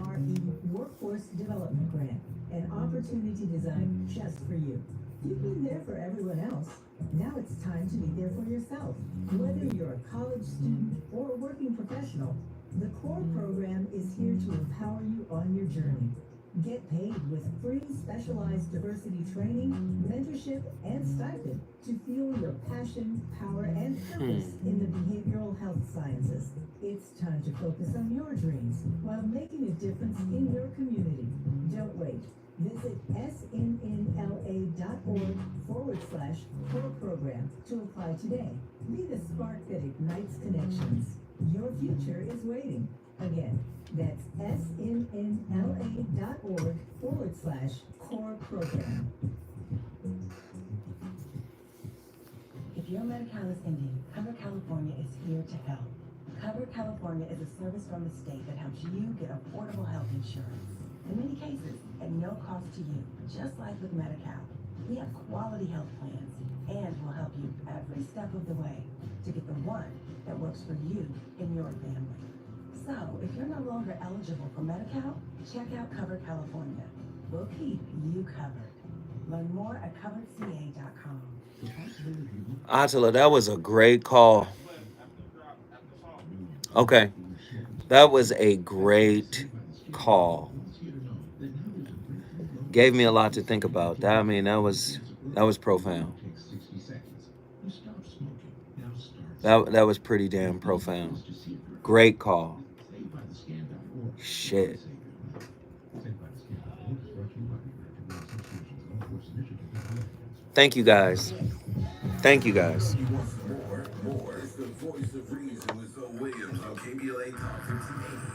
Workforce Development Grant, an opportunity designed just for you. You've been there for everyone else. Now it's time to be there for yourself. Whether you're a college student or a working professional, the CORE program is here to empower you on your journey. Get paid with free specialized diversity training, mentorship, and stipend to fuel your passion, power, and purpose in the behavioral health sciences. It's time to focus on your dreams while making a difference in your community. Don't wait. Visit snnla.org/core program to apply today. Be the spark that ignites connections. Your future is waiting. Again, that's snnla.org/core program. If your Medi-Cal is ending, Cover California is here to help. Cover California is a service from the state that helps you get affordable health insurance. In many cases, at no cost to you, just like with Medi-Cal. We have quality health plans and will help you every step of the way to get the one that works for you and your family. So, if you're no longer eligible for Medi-Cal, check out Cover California. We'll keep you covered. Learn more at coveredca.com. Attila, that was a great call. Okay. That was a great call. Gave me a lot to think about. That was profound. That was pretty damn profound. Great call. Shit. Thank you guys. Thank you guys. More is the voice of reason with Phil Williams on KBLA Talk 1580.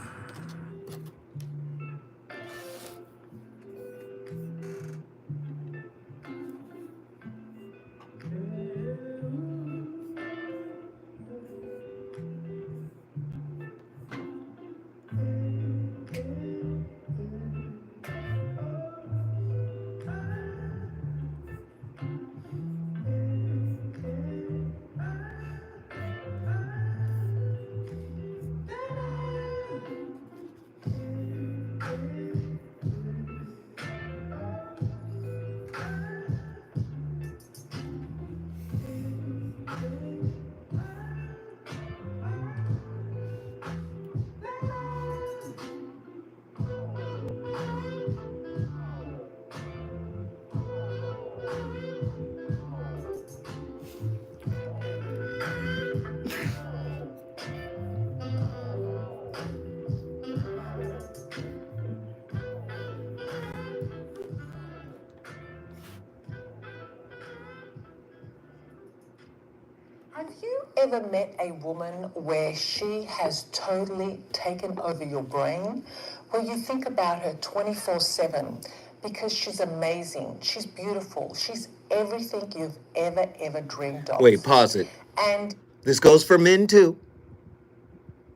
Have you ever met a woman where she has totally taken over your brain? Where you think about her 24/7 because she's amazing, she's beautiful, she's everything you've ever dreamed of. Wait, pause it. And This goes for men too.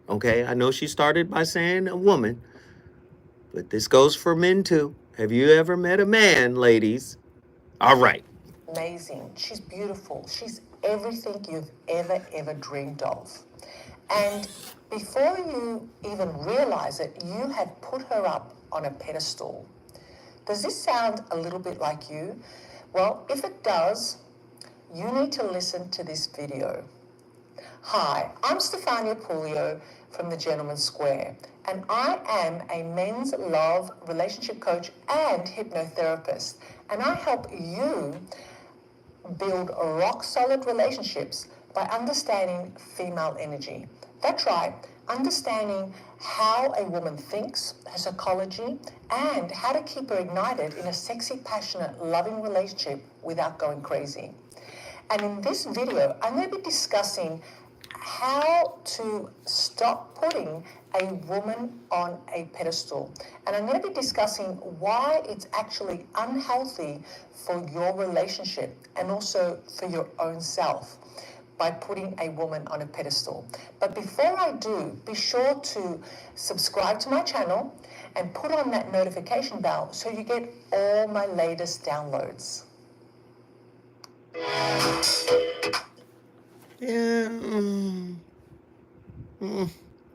Okay, I know she started by saying a woman, but this goes for men too. Have you ever met a man, ladies? All right. amazing, she's beautiful, she's everything you've ever dreamed of. And before you even realize it, you have put her up on a pedestal. Does this sound a little bit like you? Well, if it does, you need to listen to this video. Hi, I'm Stefania Pulio from The Gentleman's Square, and I am a men's love relationship coach and hypnotherapist, and I help you build rock-solid relationships by understanding female energy. That's right, understanding how a woman thinks, her psychology, and how to keep her ignited in a sexy, passionate, loving relationship without going crazy. And in this video, I'm going to be discussing how to stop putting a woman on a pedestal. And I'm going to be discussing why it's actually unhealthy for your relationship and also for your own self by putting a woman on a pedestal. But before I do, be sure to subscribe to my channel and put on that notification bell so you get all my latest downloads. Yeah,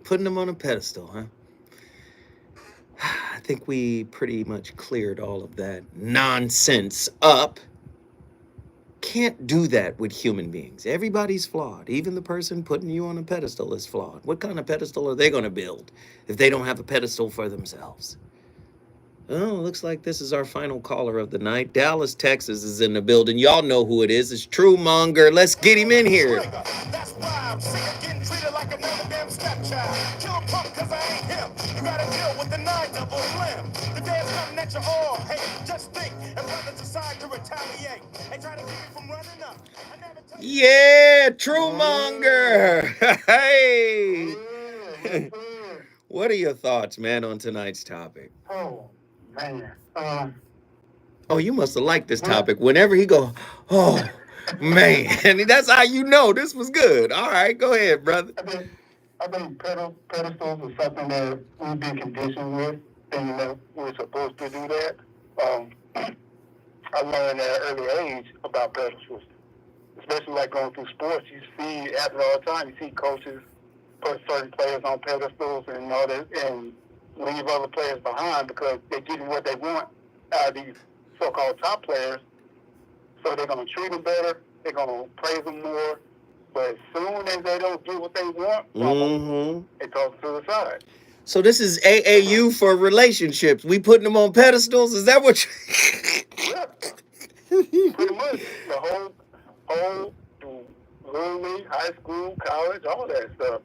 putting them on a pedestal, huh? I think we pretty much cleared all of that nonsense up. Can't do that with human beings. Everybody's flawed. Even the person putting you on a pedestal is flawed. What kind of pedestal are they going to build if they don't have a pedestal for themselves? Oh, looks like this is our final caller of the night. Dallas, Texas is in the building. Y'all know who it is. It's True Monger. Let's get him in here. That's why I'm sick of getting treated like another damn stepchild. Kill a punk cause I ain't him. You gotta deal with the 9 double limb. The day is coming at you all. Hey, just think. If brothers decide to retaliate and try to keep you from running up. Yeah, True Monger. Hey. What are your thoughts, man, on tonight's topic? Oh, man. Oh, you must have liked this topic. Whenever he go, oh, man. That's how you know this was good. All right, go ahead, brother. I think pedestals is something that we've been conditioned with, thinking that we're supposed to do that. I learned at an early age about pedestals, especially like going through sports. You see it happen all the time. You see coaches put certain players on pedestals and all that, and leave other players behind because they're getting what they want out of these so-called top players. So they're going to treat them better. They're going to praise them more. But as soon as they don't get what they want from them, they talk suicide. So this is AAU for relationships. We putting them on pedestals? Is that what you... Yeah. Pretty much. The whole through little league, high school, college, all that stuff.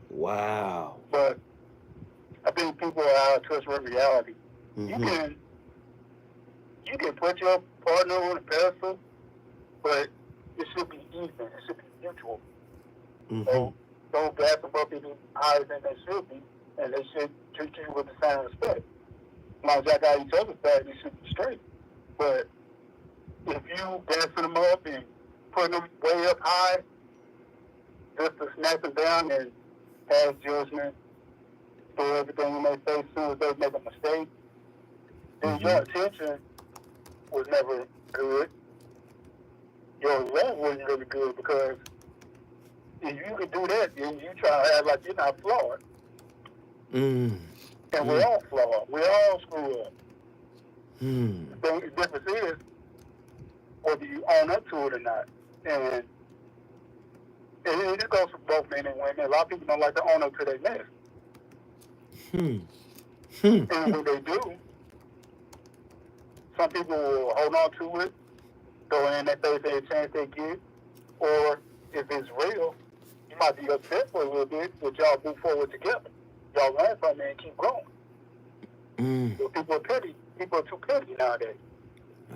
Wow. But I think people are out of touch with reality. You can put your partner on a pedestal, but it should be even. It should be mutual. So don't gas them up any higher than they should be, and they should treat you with the same respect. As long as y'all got each other's back, you should be straight. But if you gassing them up and putting them way up high, just to snap them down and pass judgment for everything you may say as soon as they make a mistake, then your intention was never good. Your love wasn't really good because if you could do that, then you try to act like you're not flawed. And we're all flawed. We all screw up. The difference is whether you own up to it or not. And it goes for both men and women. A lot of people don't like to own up to their mess. And when they do, some people will hold on to it, throw in that face every chance they get, or if it's real, you might be upset for a little bit, but y'all move forward together. Y'all learn from it and keep growing. So people are petty. People are too petty nowadays.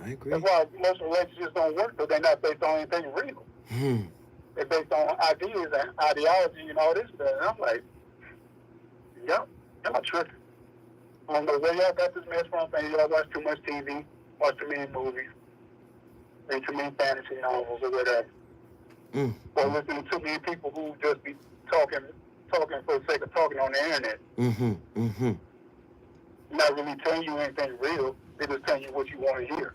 I agree. That's why most relationships don't work, because they're not based on anything real. They're based on ideas and ideology and all this stuff. And I'm like, y'all tripping. I don't know where y'all got this mess from. Maybe y'all watch too much TV, watch too many movies, read too many fantasy novels or whatever. Or listen to too many people who just be talking for the sake of talking on the internet. Not really telling you anything real. They're just telling you what you want to hear.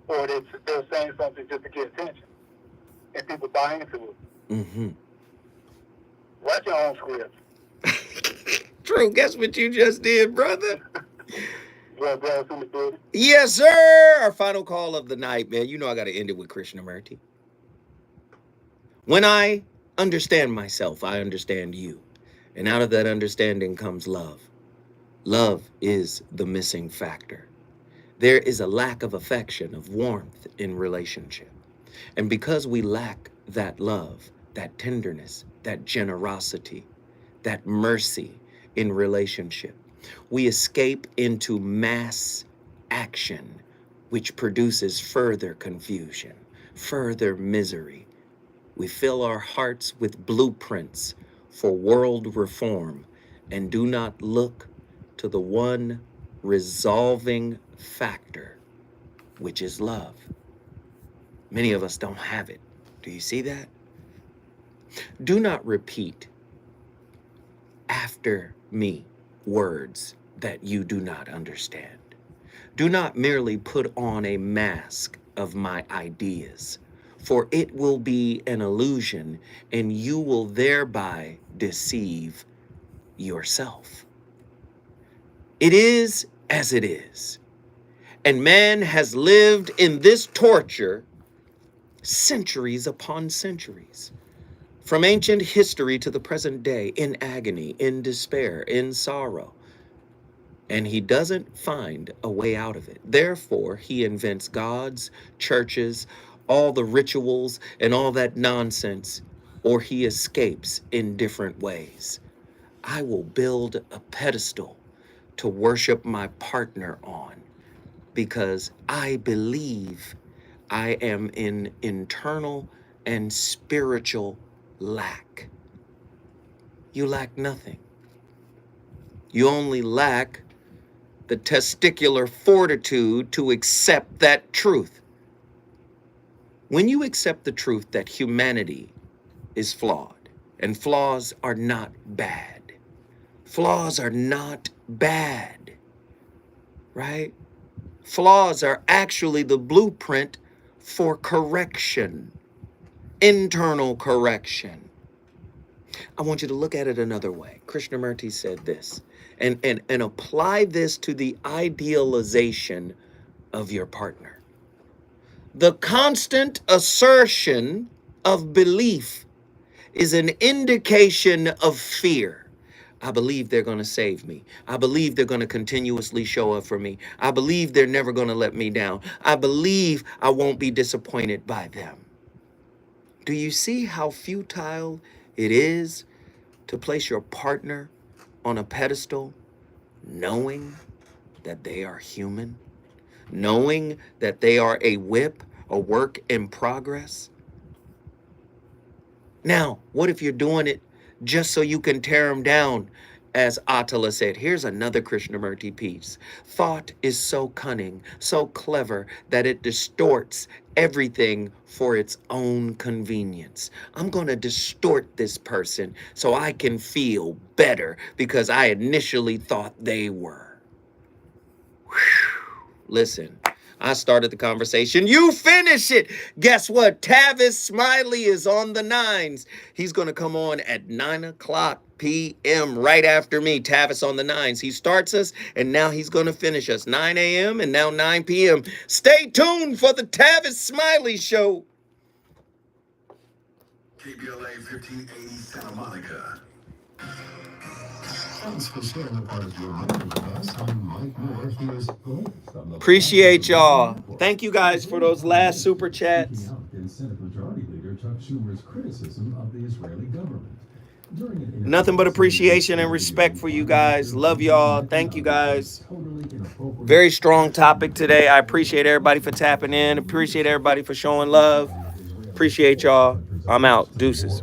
Or they're saying something just to get attention. And people buy into it. Write your own script. True, guess what you just did, brother? In Yes, sir. Our final call of the night, man. You know I got to end it with Krishnamurti. When I understand myself, I understand you. And out of that understanding comes love. Love is the missing factor. There is a lack of affection, of warmth in relationship. And because we lack that love, that tenderness, that generosity, that mercy in relationship. We escape into mass action, which produces further confusion, further misery. We fill our hearts with blueprints for world reform and do not look to the one resolving factor, which is love. Many of us don't have it. Do you see that? Do not repeat after me words that you do not understand. Do not merely put on a mask of my ideas, for it will be an illusion and you will thereby deceive yourself. It is as it is. And man has lived in this torture centuries upon centuries. From ancient history to the present day, in agony, in despair, in sorrow. And he doesn't find a way out of it. Therefore, he invents gods, churches, all the rituals, and all that nonsense, or he escapes in different ways. I will build a pedestal to worship my partner on because I believe I am in internal and spiritual lack. You lack nothing. You only lack the testicular fortitude to accept that truth. When you accept the truth that humanity is flawed, and flaws are not bad. Flaws are not bad, right? Flaws are actually the blueprint for correction, internal correction. I want you to look at it another way. Krishnamurti said this, and apply this to the idealization of your partner. The constant assertion of belief is an indication of fear. I believe they're going to save me. I believe they're going to continuously show up for me. I believe they're never going to let me down. I believe I won't be disappointed by them. Do you see how futile it is to place your partner on a pedestal, knowing that they are human, knowing that they are a WIP, a work in progress? Now, what if you're doing it just so you can tear them down? As Attila said, here's another Krishnamurti piece. Thought is so cunning, so clever, that it distorts everything for its own convenience. I'm going to distort this person so I can feel better because I initially thought they were. Whew. Listen, I started the conversation. You finish it. Guess what? Tavis Smiley is on the 9s. He's going to come on at 9:00 p.m. right after me. Tavis on the 9s. He starts us, and now he's going to finish us. 9 a.m. and now 9 p.m. Stay tuned for the Tavis Smiley Show. KBLA 1580 Santa Monica. Thanks for sharing a part of your morning with us. I'm Mike Moore. Here's Appreciate y'all. Thank you guys for those last super chats. in Senate Majority Leader Chuck Schumer's criticism of the Israeli government. Nothing but appreciation and respect for you guys. Love y'all. Thank you guys. Very strong topic today. I appreciate everybody for tapping in. Appreciate everybody for showing love. Appreciate y'all. I'm out. Deuces.